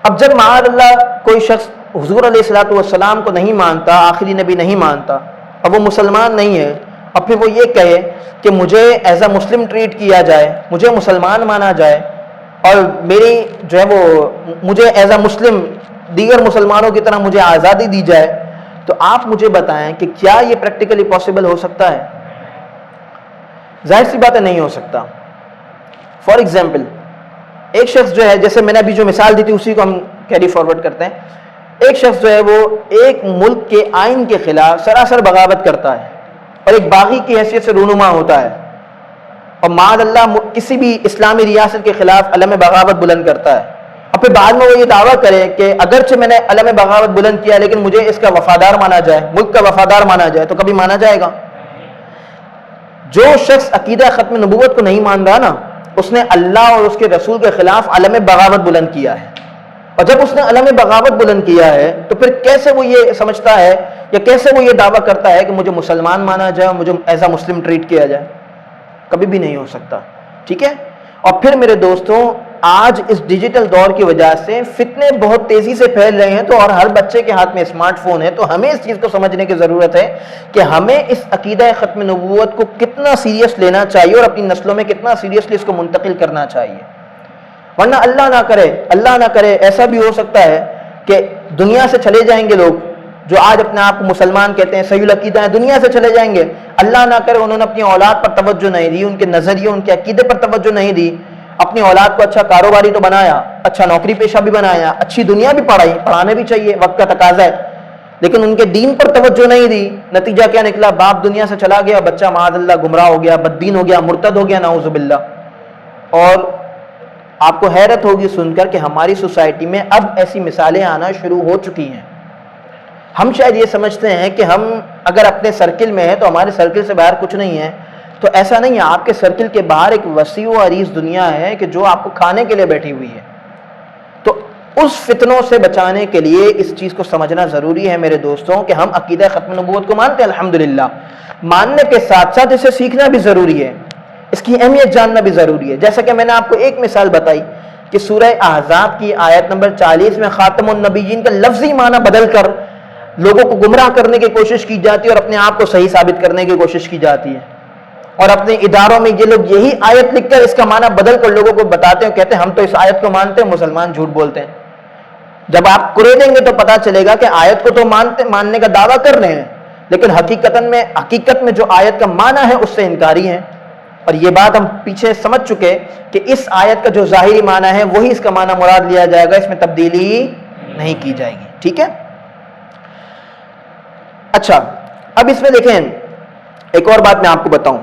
اب جب معاذ اللہ کوئی شخص حضور علیہ الصلوۃ والسلام کو نہیں مانتا, آخری نبی نہیں مانتا, اب وہ مسلمان نہیں ہے, اور پھر وہ یہ کہے کہ مجھے ایز اے مسلم ٹریٹ کیا جائے, مجھے مسلمان مانا جائے, اور میری جو ہے وہ مجھے ایز اے مسلم دیگر مسلمانوں کی طرح مجھے آزادی دی جائے, تو آپ مجھے بتائیں کہ کیا یہ پریکٹیکلی پاسبل ہو سکتا ہے؟ ظاہر سی بات ہے, نہیں ہو سکتا. فار ایگزامپل, ایک شخص جو ہے, جیسے میں نے ابھی جو مثال دی تھی اسی کو ہم کیری فارورڈ کرتے ہیں, ایک شخص جو ہے وہ ایک ملک کے آئین کے خلاف سراسر بغاوت کرتا ہے اور ایک باغی کی حیثیت سے رونما ہوتا ہے. اور معاذ اللہ کسی بھی اسلامی ریاست کے خلاف علم بغاوت بلند کرتا ہے، اور پھر بعد میں وہ یہ دعویٰ کرے کہ اگرچہ میں نے علم بغاوت بلند کیا لیکن مجھے اس کا وفادار مانا جائے، ملک کا وفادار مانا جائے، تو کبھی مانا جائے گا؟ جو شخص عقیدہ ختم نبوت کو نہیں مان رہا نا، اس نے اللہ اور اس کے رسول کے خلاف علم بغاوت بلند کیا ہے، اور جب اس نے علم بغاوت بلند کیا ہے تو پھر کیسے وہ یہ سمجھتا ہے یا کیسے وہ یہ دعویٰ کرتا ہے کہ مجھے مسلمان مانا جائے اور مجھے ایز اے مسلم ٹریٹ کیا جائے؟ کبھی بھی نہیں ہو سکتا، ٹھیک ہے؟ اور پھر میرے دوستوں، آج اس ڈیجیٹل دور کی وجہ سے فتنے بہت تیزی سے پھیل رہے ہیں، تو اور ہر بچے کے ہاتھ میں اسمارٹ فون ہے، تو ہمیں اس چیز کو سمجھنے کی ضرورت ہے کہ ہمیں اس عقیدہ ختم نبوت کو کتنا سیریس لینا چاہیے اور اپنی نسلوں میں کتنا سیریسلی اس کو منتقل کرنا چاہیے، ورنہ اللہ نہ کرے ایسا بھی ہو سکتا ہے کہ دنیا سے چلے جائیں گے لوگ جو آج اپنے آپ کو مسلمان کہتے ہیں، صحیح العقیدہ ہیں، دنیا سے چلے جائیں گے، اللہ نہ کرے انہوں نے اپنی اولاد پر توجہ نہیں دی، ان کے نظریے ان کے عقیدے پر توجہ نہیں دی، اپنی اولاد کو اچھا کاروباری تو بنایا، اچھا نوکری پیشہ بھی بنایا، اچھی دنیا بھی پڑھانے بھی چاہیے، وقت کا تقاضا ہے، لیکن ان کے دین پر توجہ نہیں دی، نتیجہ کیا نکلا؟ باپ دنیا سے چلا گیا، بچہ معاذ اللہ گمراہ ہو گیا، بددین ہو گیا، مرتد ہو گیا، نعوذ باللہ۔ اور آپ کو حیرت ہوگی سن کر کہ ہماری سوسائٹی میں اب ایسی مثالیں آنا شروع ہو چکی ہیں۔ ہم شاید یہ سمجھتے ہیں کہ ہم اگر اپنے سرکل میں ہیں تو ہمارے سرکل سے باہر کچھ نہیں ہے، تو ایسا نہیں ہے، آپ کے سرکل کے باہر ایک وسیع و عریض دنیا ہے کہ جو آپ کو کھانے کے لیے بیٹھی ہوئی ہے۔ تو اس فتنوں سے بچانے کے لیے اس چیز کو سمجھنا ضروری ہے میرے دوستوں کہ ہم عقیدہ ختم نبوت کو مانتے ہیں، الحمدللہ، ماننے کے ساتھ ساتھ اسے سیکھنا بھی ضروری ہے، اس کی اہمیت جاننا بھی ضروری ہے۔ جیسا کہ میں نے آپ کو ایک مثال بتائی کہ سورہ احزاب کی آیت نمبر 40 میں خاتم النبیین کا لفظی معنی بدل کر لوگوں کو گمراہ کرنے کی کوشش کی جاتی ہے اور اپنے آپ کو صحیح ثابت کرنے کی کوشش کی جاتی ہے، اور اپنے اداروں میں یہ لوگ یہی آیت لکھ کر اس کا معنی بدل کر لوگوں کو بتاتے ہیں، کہتے ہیں ہم تو اس آیت کو مانتے ہیں، مسلمان جھوٹ بولتے ہیں۔ جب آپ کرے دیں گے تو پتا چلے گا کہ آیت کو تو ماننے کا دعویٰ کر رہے ہیں، لیکن حقیقت میں جو آیت کا معنی ہے اس سے انکاری ہیں، اور یہ بات ہم پیچھے سمجھ چکے کہ اس آیت کا جو ظاہری معنی ہے وہی اس کا معنی مراد لیا جائے گا، اس میں تبدیلی نہیں کی جائے گی، ٹھیک ہے؟ اچھا، اب اس میں دیکھیں ایک اور بات میں آپ کو بتاؤں،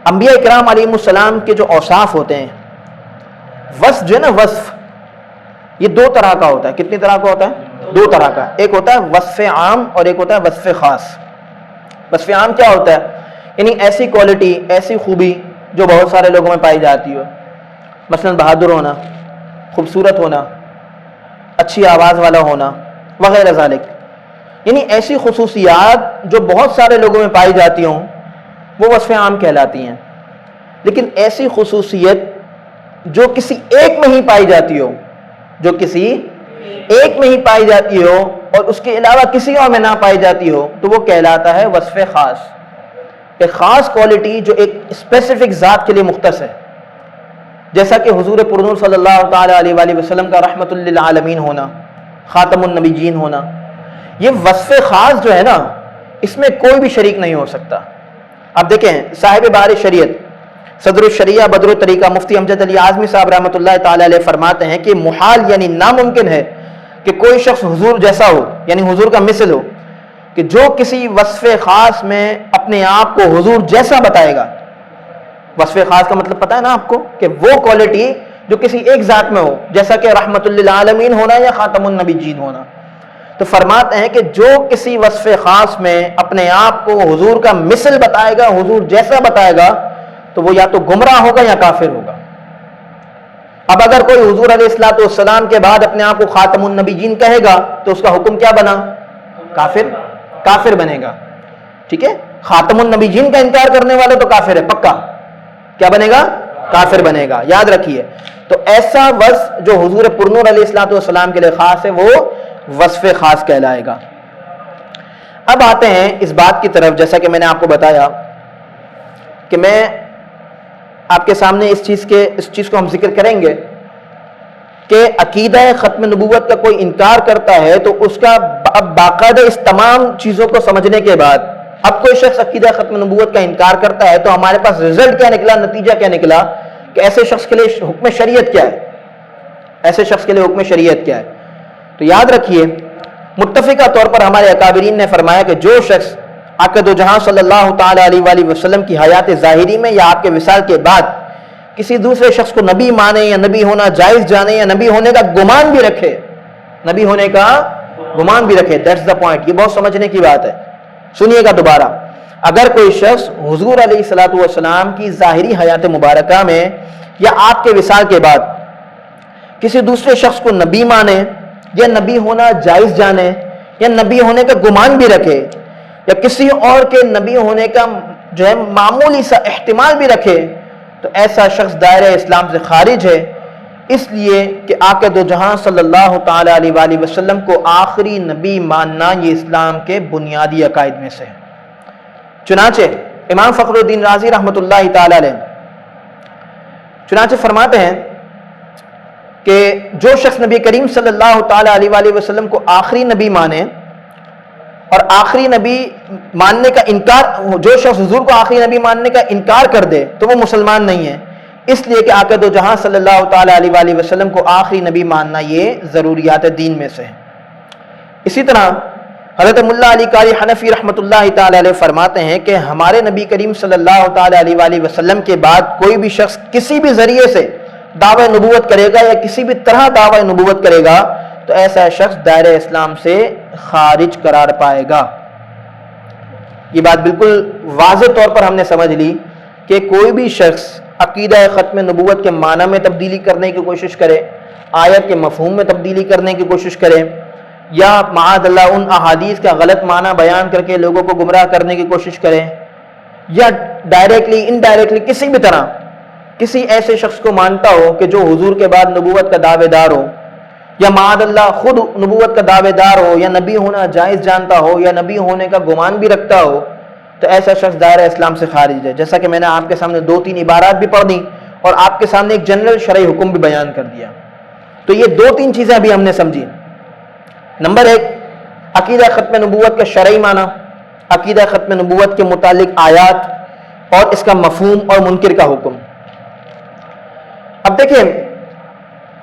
انبیاء کرام علیہ السلام کے جو اوصاف ہوتے ہیں، وصف جو ہے نا، وصف یہ دو طرح کا ہوتا ہے۔ کتنی طرح کا ہوتا ہے؟ دو طرح کا۔ ایک ہوتا ہے وصف عام اور ایک ہوتا ہے وصف خاص۔ وصف عام کیا ہوتا ہے؟ یعنی ایسی کوالٹی، ایسی خوبی جو بہت سارے لوگوں میں پائی جاتی ہو، مثلا بہادر ہونا، خوبصورت ہونا، اچھی آواز والا ہونا وغیرہ ذالک، یعنی ایسی خصوصیات جو بہت سارے لوگوں میں پائی جاتی ہوں وہ وصف عام کہلاتی ہیں۔ لیکن ایسی خصوصیت جو کسی ایک میں ہی پائی جاتی ہو، جو کسی ایک میں ہی پائی جاتی ہو اور اس کے علاوہ کسی اور میں نہ پائی جاتی ہو، تو وہ کہلاتا ہے وصف خاص۔ ایک خاص کوالٹی جو ایک اسپیسیفک ذات کے لیے مختص ہے، جیسا کہ حضور پرنور صلی اللہ تعالی علیہ وآلہ وسلم کا رحمت للعالمین ہونا، خاتم النبیین ہونا، یہ وصف خاص جو ہے نا، اس میں کوئی بھی شریک نہیں ہو سکتا۔ اب دیکھیں صاحب بار شریعت صدر الشریعہ بدر الطریقہ مفتی امجد علی اعظمی صاحب رحمۃ اللہ تعالی علیہ فرماتے ہیں کہ محال یعنی ناممکن ہے کہ کوئی شخص حضور جیسا ہو، یعنی حضور کا مثل ہو، کہ جو کسی وصف خاص میں اپنے آپ کو حضور جیسا بتائے گا۔ وصف خاص کا مطلب پتہ ہے نا آپ کو، کہ وہ کوالٹی جو کسی ایک ذات میں ہو، جیسا کہ رحمت للعالمین ہونا یا خاتم النبیین ہونا۔ تو فرماتے ہیں کہ جو کسی وصف خاص میں اپنے آپ کو حضور کا مثل بتائے گا، حضور جیسا بتائے گا، تو وہ یا تو گمراہ ہوگا یا کافر ہوگا۔ اب اگر کوئی حضور علیہ الصلوۃ والسلام کے بعد اپنے آپ کو خاتم النبیین کہے گا تو اس کا حکم کیا بنا؟ کافر بنے گا، ٹھیک ہے؟ خاتم النبیین کا انکار کرنے والا تو کافر ہے پکا، کیا بنے گا؟ کافر بنے گا، یاد رکھیے۔ تو ایسا وصف جو حضور پرنور علیہ الصلوۃ والسلام کے لیے خاص ہے وہ وصف خاص کہلائے گا۔ اب آتے ہیں اس بات کی طرف، جیسا کہ میں نے آپ کو بتایا کہ میں آپ کے سامنے اس چیز کو ہم ذکر کریں گے کہ عقیدہ ختم نبوت کا کوئی انکار کرتا ہے تو اس کا اب باقاعدہ اس تمام چیزوں کو سمجھنے کے بعد اب کوئی شخص عقیدہ ختم نبوت کا انکار کرتا ہے تو ہمارے پاس رزلٹ کیا نکلا، نتیجہ کیا نکلا کہ ایسے شخص کے لیے حکم شریعت کیا ہے، ایسے شخص کے لیے حکم شریعت کیا ہے۔ تو یاد رکھیے، متفقہ طور پر ہمارے اکابرین نے فرمایا کہ جو شخص آقا دو جہاں صلی اللہ تعالی علیہ وآلہ وسلم کی حیات ظاہری میں یا آپ کے وصال کے بعد کسی دوسرے شخص کو نبی مانے یا نبی ہونا جائز جانے یا نبی ہونے کا گمان بھی رکھے، نبی ہونے کا گمان بھی رکھے. That's the point. یہ بہت سمجھنے کی بات ہے. سنیے گا دوبارہ. اگر کوئی شخص حضور علیہ الصلوۃ والسلام کی ظاہری حیات مبارکہ میں یا آپ کے وصال کے بعد کسی دوسرے شخص کو نبی مانے یا نبی ہونا جائز جانے یا نبی ہونے کا گمان بھی رکھے یا کسی اور کے نبی ہونے کا جو ہے معمولی سا احتمال بھی رکھے، تو ایسا شخص دائرہ اسلام سے خارج ہے، اس لیے کہ آقا دو جہاں صلی اللہ تعالی علیہ وآلہ وسلم کو آخری نبی ماننا یہ اسلام کے بنیادی عقائد میں سے ہے. چنانچہ امام فخر الدین رازی رحمۃ اللہ تعالی علیہ چنانچہ فرماتے ہیں کہ جو شخص نبی کریم صلی اللہ تعالی علیہ وآلہ وسلم کو آخری نبی مانے اور آخری نبی ماننے کا انکار، جو شخص حضور کو آخری نبی ماننے کا انکار کر دے تو وہ مسلمان نہیں ہے، اس لیے کہ آقا دو جہاں صلی اللہ تعالی علیہ وآلہ وسلم کو آخری نبی ماننا یہ ضروریات دین میں سے ہے. اسی طرح حضرت ملا علی قاری حنفی رحمۃ اللہ تعالی علیہ فرماتے ہیں کہ ہمارے نبی کریم صلی اللہ تعالی علیہ وآلہ وسلم کے بعد کوئی بھی شخص کسی بھی ذریعے سے دعوی نبوت کرے گا یا کسی بھی طرح دعوی نبوت کرے گا تو ایسا شخص دائرہ اسلام سے خارج قرار پائے گا. یہ بات بالکل واضح طور پر ہم نے سمجھ لی کہ کوئی بھی شخص عقیدہ ختم نبوت کے معنی میں تبدیلی کرنے کی کوشش کرے، آیت کے مفہوم میں تبدیلی کرنے کی کوشش کرے، یا معاذ اللہ ان احادیث کا غلط معنی بیان کر کے لوگوں کو گمراہ کرنے کی کوشش کرے، یا ڈائریکٹلی انڈائریکٹلی کسی بھی طرح کسی ایسے شخص کو مانتا ہو کہ جو حضور کے بعد نبوت کا دعوے دار ہو، یا معاذ اللہ خود نبوت کا دعوے دار ہو، یا نبی ہونا جائز جانتا ہو، یا نبی ہونے کا گمان بھی رکھتا ہو، تو ایسا شخص دائرہ اسلام سے خارج ہے. جیسا کہ میں نے آپ کے سامنے 2-3 عبارات بھی پڑھ دی اور آپ کے سامنے ایک جنرل شرعی حکم بھی بیان کر دیا. تو یہ 2-3 چیزیں ابھی ہم نے سمجھی. نمبر 1، عقیدہ ختم نبوت کا شرعی معنی، عقیدہ ختم نبوت کے متعلق آیات اور اس کا مفہوم اور منکر کا حکم. اب دیکھیں،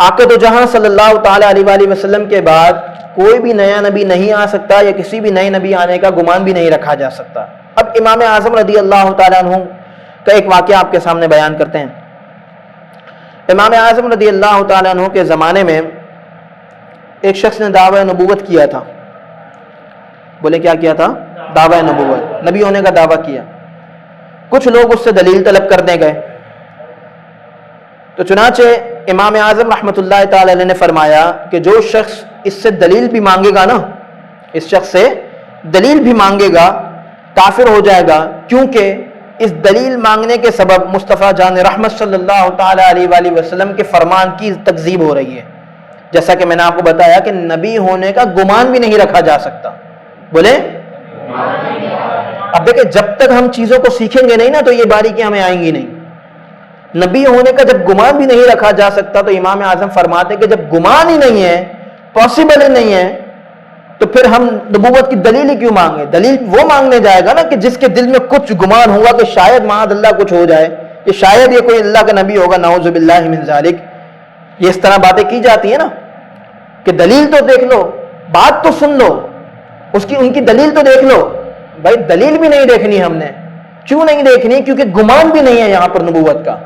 آقا دو جہاں صلی اللہ تعالی علیہ وآلہ وسلم کے بعد کوئی بھی نیا نبی نہیں آ سکتا یا کسی بھی نئے نبی آنے کا گمان بھی نہیں رکھا جا سکتا. اب امام اعظم رضی اللہ تعالیٰ عنہ کا ایک واقعہ آپ کے سامنے بیان کرتے ہیں. امام اعظم رضی اللہ تعالیٰ عنہ کے زمانے میں ایک شخص نے دعوی نبوت کیا تھا. بولے کیا کیا تھا؟ دعوی نبوت، نبی ہونے کا دعویٰ کیا. کچھ لوگ اس سے دلیل طلب کرنے گئے، تو چنانچہ امام اعظم رحمۃ اللہ تعالی علیہ نے فرمایا کہ جو شخص اس سے دلیل بھی مانگے گا نا، اس شخص سے دلیل بھی مانگے گا کافر ہو جائے گا، کیونکہ اس دلیل مانگنے کے سبب مصطفیٰ جان رحمت صلی اللہ تعالی علیہ وآلہ وسلم کے فرمان کی تکذیب ہو رہی ہے. جیسا کہ میں نے آپ کو بتایا کہ نبی ہونے کا گمان بھی نہیں رکھا جا سکتا. بولے اب دیکھیں، جب تک ہم چیزوں کو سیکھیں گے نہیں نا تو یہ باریکیاں ہمیں آئیں گی نہیں. نبی ہونے کا جب گمان بھی نہیں رکھا جا سکتا تو امام اعظم فرماتے کہ جب گمان ہی نہیں ہے، پاسبل ہی نہیں ہے، تو پھر ہم نبوت کی دلیل ہی کیوں مانگیں؟ دلیل وہ مانگنے جائے گا نا کہ جس کے دل میں کچھ گمان ہوگا کہ شاید معاذ اللہ کچھ ہو جائے، کہ شاید یہ کوئی اللہ کا نبی ہوگا، نعوذ باللہ من ذالک. یہ اس طرح باتیں کی جاتی ہیں نا کہ دلیل تو دیکھ لو، بات تو سن لو، ان کی دلیل تو دیکھ لو. بھائی دلیل بھی نہیں دیکھنی ہم نے. کیوں نہیں دیکھنی؟ کیونکہ گمان بھی نہیں ہے یہاں پر نبوت کا.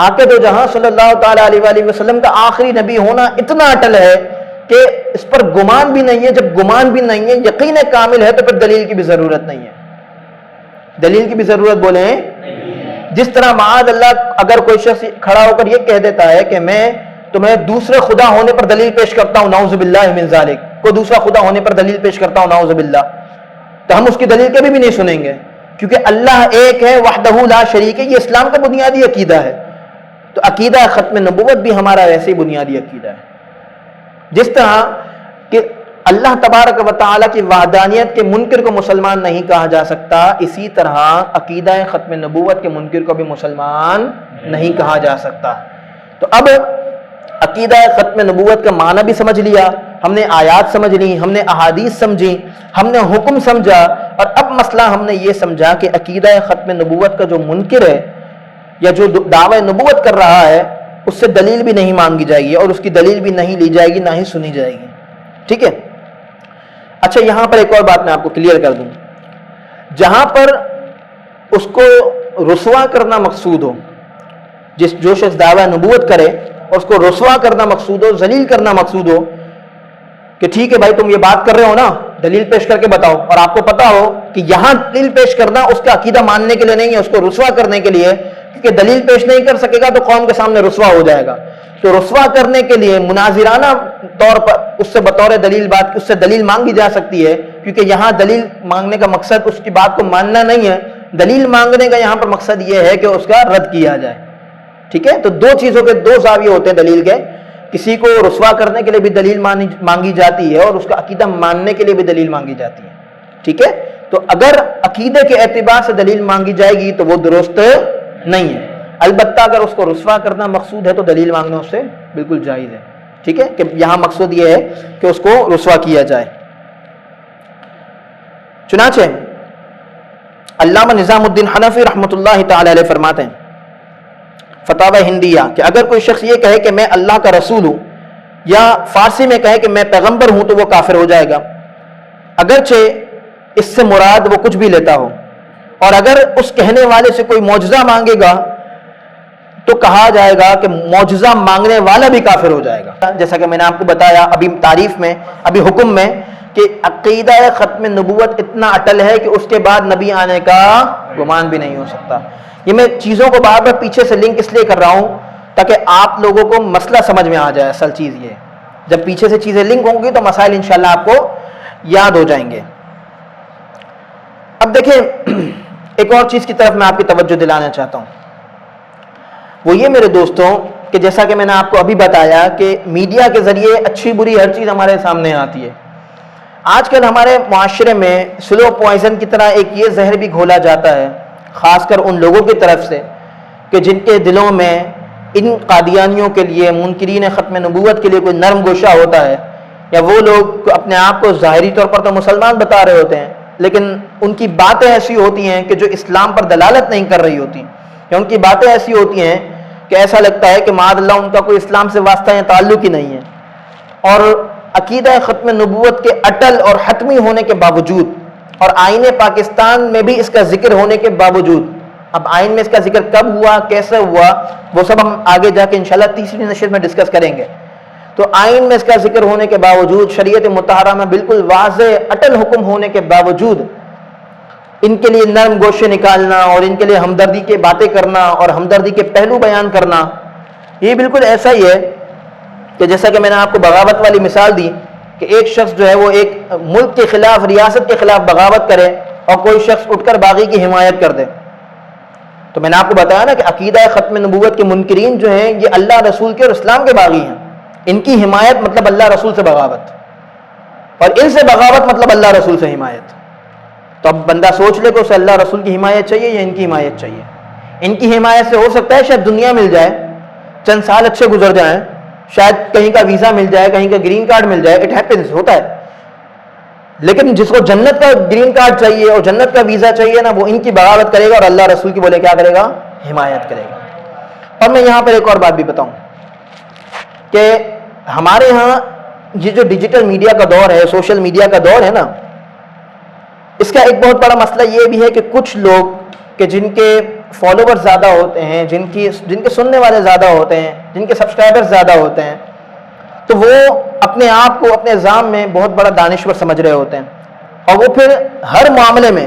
آقا دو جہاں صلی اللہ تعالی علیہ وآلہ وسلم کا آخری نبی ہونا اتنا اٹل ہے کہ اس پر گمان بھی نہیں ہے. جب گمان بھی نہیں ہے، یقین کامل ہے، تو پھر دلیل کی بھی ضرورت نہیں ہے. دلیل کی بھی ضرورت بولیں. جس طرح معاذ اللہ اگر کوئی شخص کھڑا ہو کر یہ کہہ دیتا ہے کہ میں تمہیں دوسرے خدا ہونے پر دلیل پیش کرتا ہوں، نعوذ باللہ من ذالک، کوئی دوسرا خدا ہونے پر دلیل پیش کرتا ہوں، نعوذ باللہ، تو ہم اس کی دلیل کبھی بھی نہیں سنیں گے، کیونکہ اللہ ایک ہے، وحدہ لا شریک ہے. یہ اسلام کا بنیادی عقیدہ ہے. تو عقیدہ ختم نبوت بھی ہمارا ایسے ہی بنیادی عقیدہ ہے. جس طرح کہ اللہ تبارک و تعالیٰ کی وحدانیت کے منکر کو مسلمان نہیں کہا جا سکتا، اسی طرح عقیدہ ختم نبوت کے منکر کو بھی مسلمان نہیں کہا جا سکتا. تو اب عقیدہ ختم نبوت کا معنی بھی سمجھ لیا ہم نے، آیات سمجھ لی ہم نے، احادیث سمجھی ہم نے، حکم سمجھا، اور اب مسئلہ ہم نے یہ سمجھا کہ عقیدہ ختم نبوت کا جو منکر ہے یا جو دعوی نبوت کر رہا ہے اس سے دلیل بھی نہیں مانگی جائے گی اور اس کی دلیل بھی نہیں لی جائے گی، نہ ہی سنی جائے گی. ٹھیک ہے. اچھا، یہاں پر ایک اور بات میں آپ کو کلیئر کر دوں. جہاں پر اس کو رسوا کرنا مقصود ہو، جو شخص دعویٰ نبوت کرے اور اس کو رسوا کرنا مقصود ہو، ذلیل کرنا مقصود ہو کہ ٹھیک ہے بھائی تم یہ بات کر رہے ہو نا، دلیل پیش کر کے بتاؤ، اور آپ کو پتا ہو کہ یہاں دلیل پیش کرنا اس کا عقیدہ ماننے کے لیے نہیں ہے، اس کو رسوا کرنے کے لیے، کیونکہ دلیل پیش نہیں کر سکے گا تو قوم کے سامنے رسوا ہو جائے گا، تو رسوا کرنے کے لیے مناظرانہ طور پر اس سے بطور دلیل بات اس سے دلیل مانگی جا سکتی ہے، کیونکہ یہاں دلیل مانگنے کا مقصد اس کی بات کو ماننا نہیں ہے، دلیل مانگنے کا یہاں پر مقصد یہ ہے کہ اس کا رد کیا جائے. ٹھیک ہے، تو دو چیزوں کے دو زاویے ہوتے ہیں دلیل کے، کسی کو رسوا کرنے کے لیے بھی دلیل مانگی جاتی ہے اور اس کا عقیدہ ماننے کے لیے بھی دلیل مانگی جاتی ہے. ٹھیک ہے، تو اگر عقیدے کے اعتبار سے دلیل مانگی جائے گی تو وہ درست نہیں ہے، البتہ اگر اس کو رسوا کرنا مقصود ہے تو دلیل مانگنا اس سے بالکل جائز ہے. ٹھیک ہے، کہ یہاں مقصود یہ ہے کہ اس کو رسوا کیا جائے. چنانچہ علامہ نظام الدین حنفی رحمۃ اللہ تعالی علیہ فرماتے ہیں فتاوی ہندیہ کہ اگر کوئی شخص یہ کہے کہ میں اللہ کا رسول ہوں، یا فارسی میں کہے کہ میں پیغمبر ہوں، تو وہ کافر ہو جائے گا، اگرچہ اس سے مراد وہ کچھ بھی لیتا ہو. اور اگر اس کہنے والے سے کوئی معجزہ مانگے گا تو کہا جائے گا کہ معجزہ مانگنے والا بھی کافر ہو جائے گا. جیسا کہ میں نے آپ کو بتایا ابھی تعریف میں، ابھی حکم میں، کہ عقیدہ ختم نبوت اتنا اٹل ہے کہ اس کے بعد نبی آنے کا گمان بھی نہیں ہو سکتا. یہ میں چیزوں کو بار بار پیچھے سے لنک اس لیے کر رہا ہوں تاکہ آپ لوگوں کو مسئلہ سمجھ میں آ جائے. اصل چیز یہ جب پیچھے سے چیزیں لنک ہوں گی تو مسائل انشاءاللہ آپ کو یاد ہو جائیں گے. اب دیکھیں ایک اور چیز کی طرف میں آپ کی توجہ دلانا چاہتا ہوں، وہ یہ میرے دوستوں کہ جیسا کہ میں نے آپ کو ابھی بتایا کہ میڈیا کے ذریعے اچھی بری ہر چیز ہمارے سامنے آتی ہے. آج کل ہمارے معاشرے میں سلو پوائزن کی طرح ایک یہ زہر بھی گھولا جاتا ہے، خاص کر ان لوگوں کی طرف سے کہ جن کے دلوں میں ان قادیانیوں کے لیے، منکرین ختم نبوت کے لیے کوئی نرم گوشہ ہوتا ہے، یا وہ لوگ اپنے آپ کو ظاہری طور پر تو مسلمان بتا رہے ہوتے ہیں لیکن ان کی باتیں ایسی ہوتی ہیں کہ جو اسلام پر دلالت نہیں کر رہی ہوتی، یا ان کی باتیں ایسی ہوتی ہیں کہ ایسا لگتا ہے کہ معاذ اللہ ان کا کوئی اسلام سے واسطہ یا تعلق ہی نہیں ہے. اور عقیدہ ختم نبوت کے اٹل اور حتمی ہونے کے باوجود، اور آئین پاکستان میں بھی اس کا ذکر ہونے کے باوجود، اب آئین میں اس کا ذکر کب ہوا، کیسے ہوا، وہ سب ہم آگے جا کے انشاءاللہ تیسری نشست میں ڈسکس کریں گے. تو آئین میں اس کا ذکر ہونے کے باوجود، شریعت مطہرہ میں بالکل واضح اٹل حکم ہونے کے باوجود، ان کے لیے نرم گوشے نکالنا اور ان کے لیے ہمدردی کی باتیں کرنا اور ہمدردی کے پہلو بیان کرنا، یہ بالکل ایسا ہی ہے کہ جیسا کہ میں نے آپ کو بغاوت والی مثال دی کہ ایک شخص جو ہے وہ ایک ملک کے خلاف، ریاست کے خلاف بغاوت کرے اور کوئی شخص اٹھ کر باغی کی حمایت کر دے. تو میں نے آپ کو بتایا نا کہ عقیدہ ختم نبوت کے منکرین جو ہیں یہ اللہ رسول کے اور اسلام کے باغی ہیں. ان کی حمایت مطلب اللہ رسول سے بغاوت، اور ان سے بغاوت مطلب اللہ رسول سے حمایت. تو اب بندہ سوچ لے کہ اسے اللہ رسول کی حمایت چاہیے یا ان کی حمایت چاہیے. ان کی حمایت سے ہو سکتا ہے شاید دنیا مل جائے، چند سال اچھے گزر جائیں، شاید کہیں کا ویزا مل جائے، کہیں کا گرین کارڈ مل جائے، اٹ ہیپنس، ہوتا ہے. لیکن جس کو جنت کا گرین کارڈ چاہیے اور جنت کا ویزا چاہیے نا، وہ ان کی بغاوت کرے گا اور اللہ رسول کی بولے کیا کرے گا، حمایت کرے گا. اور میں یہاں پر ایک اور بات بھی بتاؤں کہ ہمارے ہاں یہ جو ڈیجیٹل میڈیا کا دور ہے، سوشل میڈیا کا دور ہے نا، اس کا ایک بہت بڑا مسئلہ یہ بھی ہے کہ کچھ لوگ کہ جن کے فالوور زیادہ ہوتے ہیں، جن کے سننے والے زیادہ ہوتے ہیں، جن کے سبسکرائبر زیادہ ہوتے ہیں، تو وہ اپنے آپ کو اپنے نظام میں بہت بڑا دانشور سمجھ رہے ہوتے ہیں، اور وہ پھر ہر معاملے میں،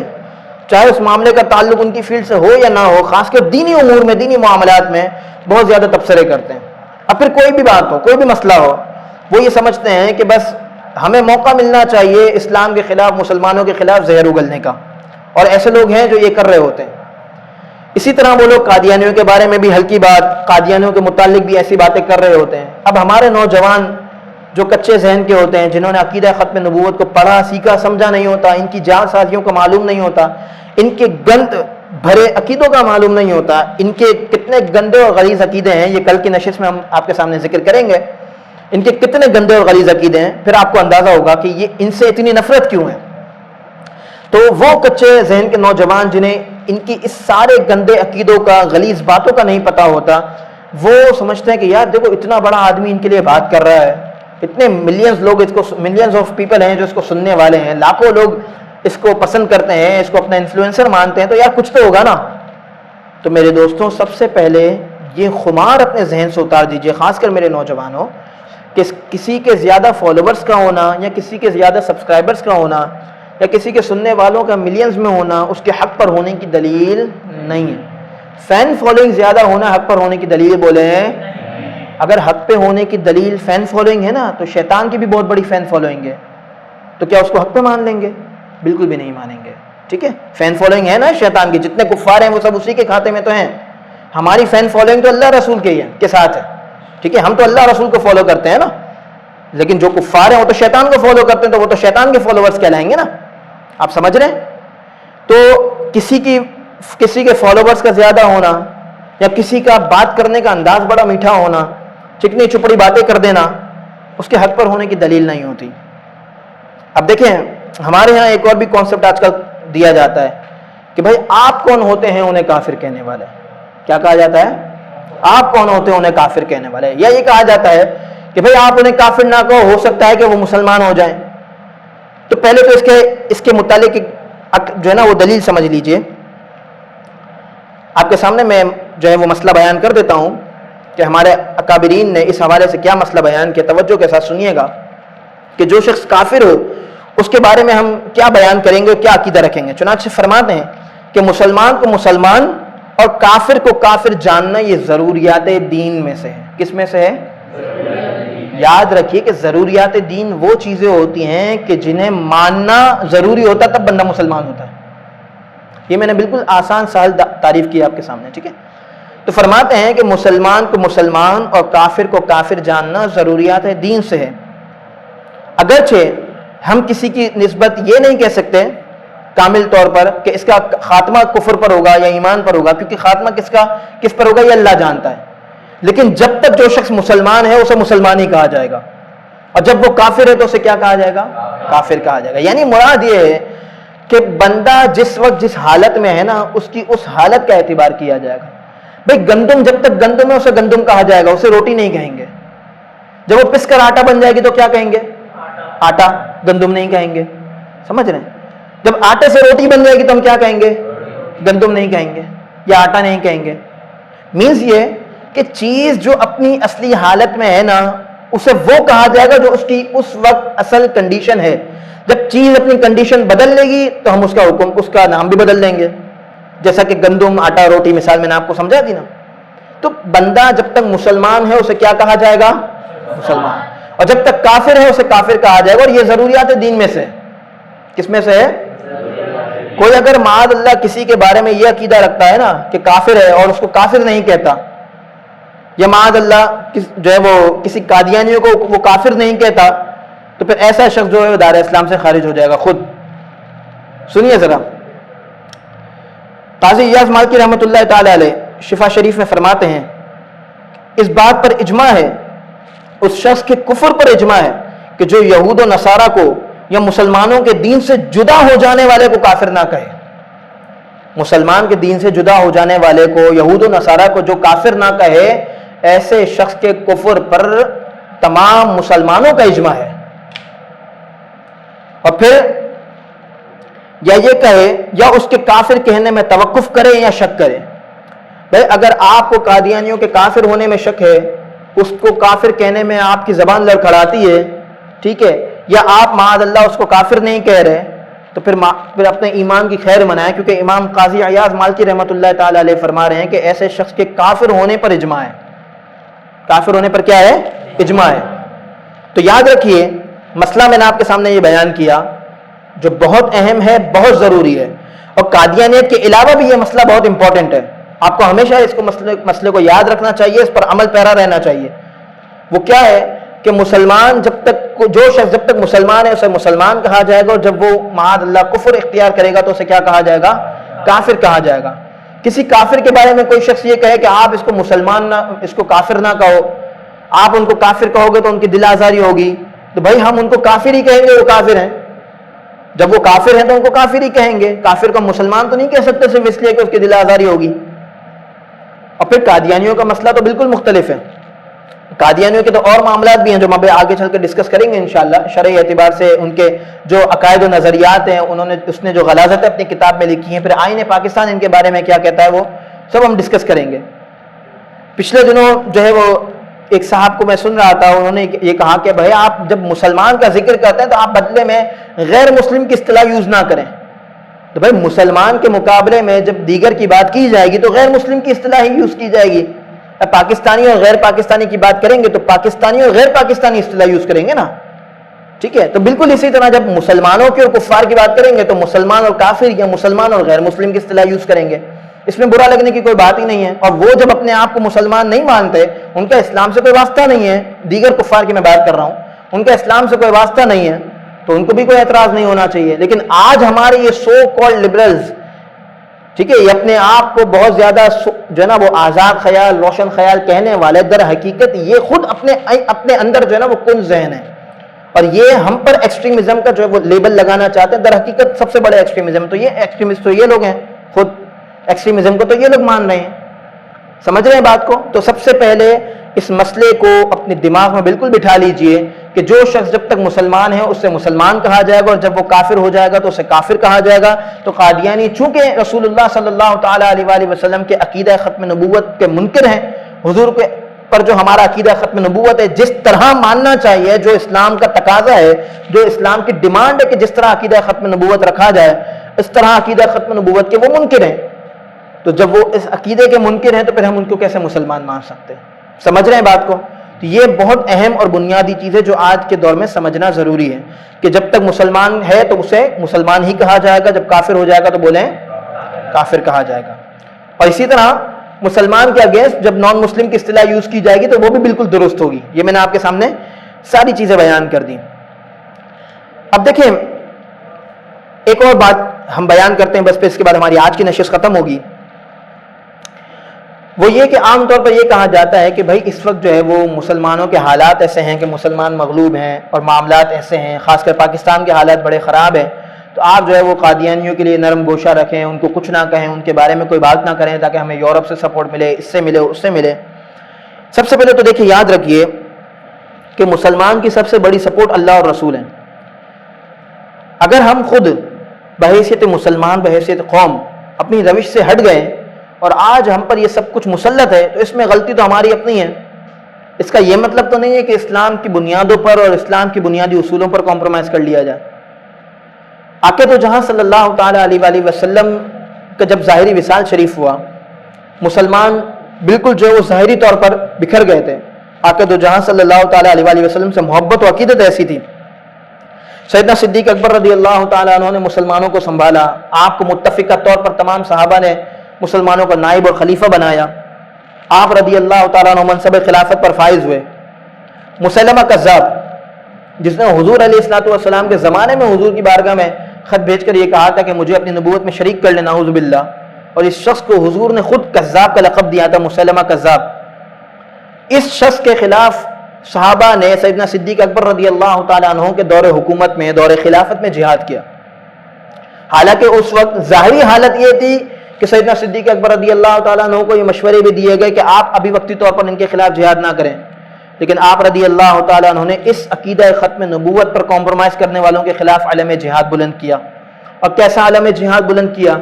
چاہے اس معاملے کا تعلق ان کی فیلڈ سے ہو یا نہ ہو، خاص کر دینی امور میں، دینی معاملات میں بہت زیادہ تبصرے کرتے ہیں. اب پھر کوئی بھی بات ہو، کوئی بھی مسئلہ ہو، وہ یہ سمجھتے ہیں کہ بس ہمیں موقع ملنا چاہیے اسلام کے خلاف، مسلمانوں کے خلاف زہر اگلنے کا. اور ایسے لوگ ہیں جو یہ کر رہے ہوتے ہیں. اسی طرح وہ لوگ قادیانیوں کے بارے میں بھی ہلکی بات، قادیانیوں کے متعلق بھی ایسی باتیں کر رہے ہوتے ہیں. اب ہمارے نوجوان جو کچے ذہن کے ہوتے ہیں، جنہوں نے عقیدہ ختم نبوت کو پڑھا، سیکھا، سمجھا نہیں ہوتا، ان کی جان سازیوں کا معلوم نہیں ہوتا، ان کے گند بھرے عقیدوں کا معلوم نہیں ہوتا، ان کے کتنے گندے اور غلیظ عقیدے ہیں، یہ کل کی نشست میں ہم آپ کے سامنے ذکر کریں گے، ان کے کتنے گندے اور غلیظ عقیدے ہیں، پھر آپ کو اندازہ ہوگا کہ یہ ان سے اتنی نفرت کیوں ہے. تو وہ کچے ذہن کے نوجوان جنہیں ان کی اس سارے گندے عقیدوں کا، غلیظ باتوں کا نہیں پتا ہوتا، وہ سمجھتے ہیں کہ یار دیکھو اتنا بڑا آدمی ان کے لیے بات کر رہا ہے، اتنے ملینز لوگ، اس کو ملینز آف پیپل ہیں جو اس کو سننے والے ہیں، لاکھوں لوگ اس کو پسند کرتے ہیں، اس کو اپنا انفلوئنسر مانتے ہیں، تو یار کچھ تو ہوگا نا۔ تو میرے دوستوں، سب سے پہلے یہ خمار اپنے ذہن سے اتار دیجئے، خاص کر میرے نوجوانوں، کہ کسی کے زیادہ فالوورز کا ہونا یا کسی کے زیادہ سبسکرائبرز کا ہونا یا کسی کے سننے والوں کا ملینز میں ہونا اس کے حق پر ہونے کی دلیل نہیں ہے۔ فین فالوئنگ زیادہ ہونا حق پر ہونے کی دلیل بولیں؟ اگر حق پہ ہونے کی دلیل فین فالوئنگ ہے نا، تو شیطان کی بھی بہت بڑی فین فالوئنگ ہے، تو کیا اس کو حق پہ مان لیں گے؟ بالکل بھی نہیں مانیں گے، ٹھیک ہے؟ فین فالوئنگ ہے نا شیطان کی، جتنے کفار ہیں وہ سب اسی کے کھاتے میں تو ہیں۔ ہماری فین فالوئنگ تو اللہ رسول کے ساتھ ہے، ٹھیک ہے؟ ہم تو اللہ رسول کو فالو کرتے ہیں نا، لیکن جو کفار ہیں وہ تو شیطان کو فالو کرتے ہیں، تو وہ تو شیطان کے فالوورز کہلائیں گے نا، آپ سمجھ رہے ہیں؟ تو کسی کے فالوورز کا زیادہ ہونا یا کسی کا بات کرنے کا انداز بڑا میٹھا ہونا، چکنی چپڑی باتیں کر دینا، اس کے حق پر ہونے کی دلیل نہیں ہوتی۔ اب دیکھیں، ہمارے ہاں ایک اور بھی کانسیپٹ آج کل دیا جاتا ہے کہ بھائی آپ کون ہوتے ہیں انہیں کافر کہنے والے؟ کیا کہا جاتا ہے؟ آپ کون ہوتے ہیں انہیں کافر کہنے والے؟ یا یہ کہا جاتا ہے کہ بھائی آپ انہیں کافر نہ کہو، ہو سکتا ہے کہ وہ مسلمان ہو جائیں۔ تو پہلے تو اس کے متعلق جو ہے نا وہ دلیل سمجھ لیجئے۔ آپ کے سامنے میں جو ہے وہ مسئلہ بیان کر دیتا ہوں کہ ہمارے اکابرین نے اس حوالے سے کیا مسئلہ بیان کیا، توجہ کے ساتھ سنیے گا کہ جو شخص کافر ہو اس کے بارے میں ہم کیا بیان کریں گے اور کیا عقیدہ رکھیں گے۔ چنانچہ فرماتے ہیں کہ مسلمان کو مسلمان اور کافر کو کافر جاننا یہ ضروریات دین میں سے ہے۔ کس میں سے ہے؟ یاد رکھیے کہ ضروریات دین وہ چیزیں ہوتی ہیں کہ جنہیں ماننا ضروری ہوتا ہے، تب بندہ مسلمان ہوتا ہے۔ یہ میں نے بالکل آسان سہل تعریف کی آپ کے سامنے، ٹھیک ہے؟ تو فرماتے ہیں کہ مسلمان کو مسلمان اور کافر کو کافر جاننا ضروریات دین سے ہے۔ اگرچہ ہم کسی کی نسبت یہ نہیں کہہ سکتے کامل طور پر کہ اس کا خاتمہ کفر پر ہوگا یا ایمان پر ہوگا، کیونکہ خاتمہ کس پر ہوگا یہ اللہ جانتا ہے، لیکن جب تک جو شخص مسلمان ہے اسے مسلمان ہی کہا جائے گا، اور جب وہ کافر ہے تو اسے کیا کہا جائے گا؟ کافر کہا جائے گا۔ یعنی مراد یہ ہے کہ بندہ جس وقت جس حالت میں ہے نا، اس کی اس حالت کا اعتبار کیا جائے گا۔ بھئی گندم جب تک گندم ہے اسے گندم کہا جائے گا، اسے روٹی نہیں کہیں گے۔ جب وہ پس کر آٹا بن جائے گی تو کیا کہیں گے؟ آٹا، گندم نہیں کہیں گے، سمجھ رہے ہیں؟ جب آٹے سے روٹی بن جائے گی تو ہم کیا کہیں گے؟ گندم نہیں کہیں گے یا آٹا نہیں کہیں گے۔ مینز یہ کہ چیز جو اپنی اصلی حالت میں ہے نا، اسے وہ کہا جائے گا جو اس کی اس وقت اصل کنڈیشن ہے۔ جب چیز اپنی کنڈیشن بدل لے گی تو ہم اس کا نام بھی بدل لیں گے، جیسا کہ گندم، آٹا، روٹی مثال میں نے آپ کو سمجھا دی نا۔ تو بندہ جب تک مسلمان ہے اسے کیا کہا جائے گا؟ مسلمان، اور جب تک کافر ہے اسے کافر کہا جائے گا، اور یہ ضروریات دین میں سے۔ کس میں سے ہے؟ کوئی اگر معاذ اللہ کسی کے بارے میں یہ عقیدہ رکھتا ہے نا کہ کافر ہے اور اس کو کافر نہیں کہتا، یا معاذ اللہ جو ہے وہ کسی قادیانیوں کو وہ کافر نہیں کہتا، تو پھر ایسا شخص جو ہے وہ دار اسلام سے خارج ہو جائے گا خود۔ سنیے ذرا، قاضی ایاز مالکی رحمۃ اللہ تعالی علیہ شفا شریف میں فرماتے ہیں اس بات پر اجماع ہے، اس شخص کے کفر پر اجماع ہے کہ جو یہود و نصارہ کو یا مسلمانوں کے دین سے جدا ہو جانے والے کو کافر نہ کہے۔ مسلمان کے دین سے جدا ہو جانے والے کو، یہود و نصارہ کو جو کافر نہ کہے، ایسے شخص کے کفر پر تمام مسلمانوں کا اجماع ہے۔ اور پھر یا یہ کہے یا اس کے کافر کہنے میں توقف کرے یا شک کرے۔ بھائی اگر آپ کو قادیانیوں کے کافر ہونے میں شک ہے، اس کو کافر کہنے میں آپ کی زبان لڑکھڑاتی ہے، ٹھیک ہے، یا آپ معاذ اللہ اس کو کافر نہیں کہہ رہے، تو پھر اپنے ایمان کی خیر منائیں، کیونکہ امام قاضی ایاز مالکی رحمۃ اللہ تعالی علیہ فرما رہے ہیں کہ ایسے شخص کے کافر ہونے پر اجماع ہے۔ کافر ہونے پر کیا ہے؟ اجماع ہے۔ تو یاد رکھیے، مسئلہ میں نے آپ کے سامنے یہ بیان کیا جو بہت اہم ہے، بہت ضروری ہے، اور قادیانیت کے علاوہ بھی یہ مسئلہ بہت امپورٹنٹ ہے۔ آپ کو ہمیشہ اس کو مسئلے کو یاد رکھنا چاہیے، اس پر عمل پیرا رہنا چاہیے۔ وہ کیا ہے کہ مسلمان جو شخص جب تک مسلمان ہے اسے مسلمان کہا جائے گا، اور جب وہ معاذ اللہ کفر اختیار کرے گا تو اسے کیا کہا جائے گا؟ کافر کہا جائے گا۔ کسی کافر کے بارے میں کوئی شخص یہ کہے کہ آپ اس کو مسلمان نہ، اس کو کافر نہ کہو، آپ ان کو کافر کہو گے تو ان کی دل آزاری ہوگی، تو بھائی ہم ان کو کافر ہی کہیں گے، وہ کافر ہیں۔ جب وہ کافر ہیں تو ان کو کافر ہی کہیں گے، کافر کو مسلمان تو نہیں کہہ سکتے صرف اس لیے کہ اس کی دل آزاری ہوگی۔ اور پھر قادیانیوں کا مسئلہ تو بالکل مختلف ہے۔ قادیانیوں کے تو اور معاملات بھی ہیں جو ہم آگے چل کے ڈسکس کریں گے انشاءاللہ. شرعی اعتبار سے ان کے جو عقائد و نظریات ہیں اس نے جو غلاظتیں اپنی کتاب میں لکھی ہیں. پھر آئین پاکستان ان کے بارے میں کیا کہتا ہے وہ سب ہم ڈسکس کریں گے. پچھلے دنوں جو ہے وہ ایک صاحب کو میں سن رہا تھا, انہوں نے یہ کہا کہ بھائی آپ جب مسلمان کا ذکر کرتے ہیں تو آپ بدلے میں غیر مسلم کی اصطلاح یوز نہ کریں. تو بھائی مسلمان کے مقابلے میں جب دیگر کی بات کی جائے گی تو غیر مسلم کی اصطلاح ہی یوز کی جائے گی. پاکستانی اور غیر پاکستانی کی بات کریں گے تو پاکستانی اور غیر پاکستانی اصطلاح یوز کریں گے نا, ٹھیک ہے. تو بالکل اسی طرح جب مسلمانوں کی اور کفار کی بات کریں گے تو مسلمان اور کافر یا مسلمان اور غیر مسلم کی اصطلاح یوز کریں گے. اس میں برا لگنے کی کوئی بات ہی نہیں ہے. اور وہ جب اپنے آپ کو مسلمان نہیں مانتے, ان کا اسلام سے کوئی واسطہ نہیں ہے, دیگر کفار کی میں بات کر رہا ہوں, ان کا اسلام سے کوئی واسطہ نہیں ہے, تو ان کو بھی کوئی اعتراض نہیں ہونا چاہیے. لیکن آج ہمارے یہ سو کالڈ لبرلز, ٹھیک ہے, یہ اپنے آپ کو بہت زیادہ جو ہے نا وہ آزاد خیال, روشن خیال کہنے والے, در حقیقت یہ خود اپنے اندر جو ہے نا وہ کن ذہن ہے, اور یہ ہم پر ایکسٹریمزم کا جو ہے وہ لیبل لگانا چاہتے ہیں. در حقیقت سب سے بڑے ایکسٹریمزم تو یہ ایکسٹریمسٹ تو یہ لوگ ہیں, خود ایکسٹریمزم کو تو یہ لوگ مان رہے ہیں. سمجھ رہے ہیں بات کو؟ تو سب سے پہلے اس مسئلے کو اپنے دماغ میں بالکل بٹھا لیجئے کہ جو شخص جب تک مسلمان ہے اس سے مسلمان کہا جائے گا, اور جب وہ کافر ہو جائے گا تو اسے کافر کہا جائے گا. تو قادیانی چونکہ رسول اللہ صلی اللہ تعالیٰ علیہ وآلہ وسلم کے عقیدہ ختم نبوت کے منکر ہیں, حضور کے پر جو ہمارا عقیدہ ختم نبوت ہے جس طرح ماننا چاہیے, جو اسلام کا تقاضا ہے, جو اسلام کی ڈیمانڈ ہے کہ جس طرح عقیدہ ختم نبوت رکھا جائے, اس طرح عقیدہ ختم نبوت کے وہ منکر ہیں. تو جب وہ اس عقیدے کے منکر ہیں تو پھر ہم ان کو کیسے مسلمان مان سکتے ہیں؟ سمجھ رہے ہیں بات کو؟ تو یہ بہت اہم اور بنیادی چیز ہے جو آج کے دور میں سمجھنا ضروری ہے کہ جب تک مسلمان ہے تو اسے مسلمان ہی کہا جائے گا, جب کافر ہو جائے گا تو بولیں کافر کہا جائے گا. اور اسی طرح مسلمان کے اگینسٹ جب نان مسلم کی اصطلاح یوز کی جائے گی تو وہ بھی بالکل درست ہوگی. یہ میں نے آپ کے سامنے ساری چیزیں بیان کر دی. اب دیکھیں ایک اور بات ہم بیان کرتے ہیں بس, پھر اس کے بعد ہماری آج کی نشست ختم ہوگی. وہ یہ کہ عام طور پر یہ کہا جاتا ہے کہ بھائی اس وقت جو ہے وہ مسلمانوں کے حالات ایسے ہیں کہ مسلمان مغلوب ہیں اور معاملات ایسے ہیں, خاص کر پاکستان کے حالات بڑے خراب ہیں, تو آپ جو ہے وہ قادیانیوں کے لیے نرم گوشہ رکھیں, ان کو کچھ نہ کہیں, ان کے بارے میں کوئی بات نہ کریں تاکہ ہمیں یورپ سے سپورٹ ملے, اس سے ملے, اس سے ملے. سب سے پہلے تو دیکھیں یاد رکھیے کہ مسلمان کی سب سے بڑی سپورٹ اللہ اور رسول ہیں. اگر ہم خود بحیثیت مسلمان, بحیثیت قوم اپنی روش سے ہٹ گئے اور آج ہم پر یہ سب کچھ مسلط ہے تو اس میں غلطی تو ہماری اپنی ہے. اس کا یہ مطلب تو نہیں ہے کہ اسلام کی بنیادوں پر اور اسلام کی بنیادی اصولوں پر کمپرومائز کر لیا جائے. آقا تو جہاں صلی اللہ تعالیٰ علیہ وآلہ وسلم کا جب ظاہری وصال شریف ہوا, مسلمان بالکل جو ہے وہ ظاہری طور پر بکھر گئے تھے. آقا تو جہاں صلی اللہ تعالیٰ علیہ وآلہ وسلم سے محبت و عقیدت ایسی تھی. سیدنا صدیق اکبر رضی اللہ تعالیٰ عنہ نے مسلمانوں کو سنبھالا, آپ کو متفقہ طور پر تمام صحابہ نے مسلمانوں کا نائب اور خلیفہ بنایا. آپ رضی اللہ تعالیٰ عنہ منصب خلافت پر فائز ہوئے. مسلمہ کذاب جس نے حضور علیہ الصلوۃ والسلام کے زمانے میں حضور کی بارگاہ میں خط بھیج کر یہ کہا تھا کہ مجھے اپنی نبوت میں شریک کر لینا, نعوذ باللہ, اور اس شخص کو حضور نے خود کذاب کا لقب دیا تھا, مسلمہ کذاب. اس شخص کے خلاف صحابہ نے سیدنا صدیق اکبر رضی اللہ تعالیٰ عنہ کے دور حکومت میں, دور خلافت میں جہاد کیا. حالانکہ اس وقت ظاہری حالت یہ تھی کہ سیدنا صدیق اکبر رضی اللہ تعالیٰ عنہ کو یہ مشورے بھی دیے گئے کہ آپ ابھی وقتی طور پر ان کے خلاف جہاد نہ کریں, لیکن آپ رضی اللہ تعالیٰ عنہ نے اس عقیدہ ختم نبوت پر کمپرومائز کرنے والوں کے خلاف علم جہاد بلند کیا. اور کیسا علم جہاد بلند کیا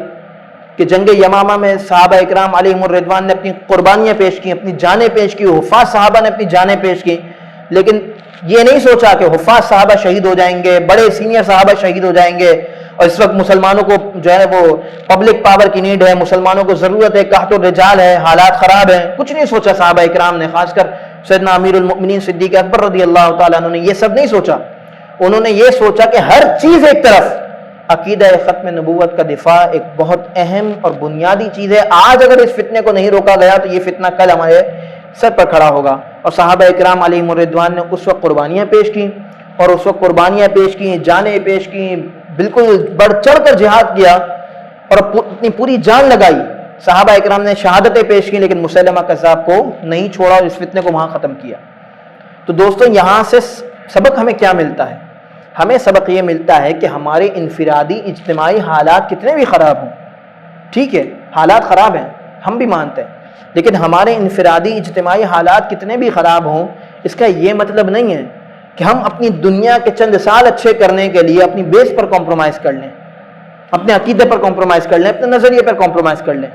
کہ جنگ یمامہ میں صحابہ اکرام علیہم الرضوان نے اپنی قربانیاں پیش کی, اپنی جانیں پیش کی, حفاظ صحابہ نے اپنی جانیں پیش کی, لیکن یہ نہیں سوچا کہ حفاظ صحابہ شہید ہو جائیں گے, بڑے سینئر صحابہ شہید ہو جائیں گے, اور اس وقت مسلمانوں کو جو ہے وہ پبلک پاور کی نیڈ ہے, مسلمانوں کو ضرورت ہے, قحط الرجال ہے, حالات خراب ہیں. کچھ نہیں سوچا صحابہ اکرام نے, خاص کر سیدنا امیر المؤمنین صدیق اکبر رضی اللہ تعالیٰ عنہ نے یہ سب نہیں سوچا. انہوں نے یہ سوچا کہ ہر چیز ایک طرف, عقیدہ ختم نبوت کا دفاع ایک بہت اہم اور بنیادی چیز ہے. آج اگر اس فتنے کو نہیں روکا گیا تو یہ فتنہ کل ہمارے سر پر کھڑا ہوگا. اور صحابہ اکرام علیہم الرضوان نے اس وقت قربانیاں پیش کی, اور اس وقت قربانیاں پیش کی, جانیں پیش کی, بالکل بڑھ چڑھ کر جہاد کیا اور اپنی پوری جان لگائی. صحابہ اکرام نے شہادتیں پیش کی, لیکن مسلمہ کذاب کو نہیں چھوڑا اور اس فتنے کو وہاں ختم کیا. تو دوستوں یہاں سے سبق ہمیں کیا ملتا ہے؟ ہمیں سبق یہ ملتا ہے کہ ہمارے انفرادی اجتماعی حالات کتنے بھی خراب ہوں, ٹھیک ہے حالات خراب ہیں ہم بھی مانتے ہیں, لیکن ہمارے انفرادی اجتماعی حالات کتنے بھی خراب ہوں, اس کا یہ مطلب نہیں ہے کہ ہم اپنی دنیا کے چند سال اچھے کرنے کے لیے اپنی بیس پر کمپرومائز کر لیں، اپنے عقیدے پر کمپرومائز کر لیں، اپنے نظریے پر کمپرومائز کر لیں۔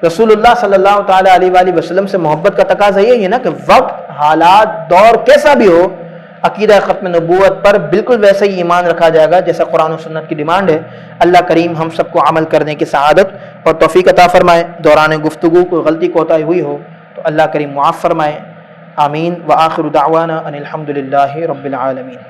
رسول اللہ صلی اللہ تعالیٰ علیہ وآلہ وسلم سے محبت کا تقاضا یہی ہے نا کہ وقت، حالات، دور کیسا بھی ہو، عقیدہ ختم نبوت پر بالکل ویسا ہی ایمان رکھا جائے گا جیسا قرآن و سنت کی ڈیمانڈ ہے۔ اللہ کریم ہم سب کو عمل کرنے کی سعادت اور توفیق عطا فرمائے۔ دوران گفتگو کوئی غلطی کوتاہی ہوئی ہو تو اللہ کریم معاف فرمائے۔ آمین۔ وآخر دعوانا ان الحمد للہ رب العالمین۔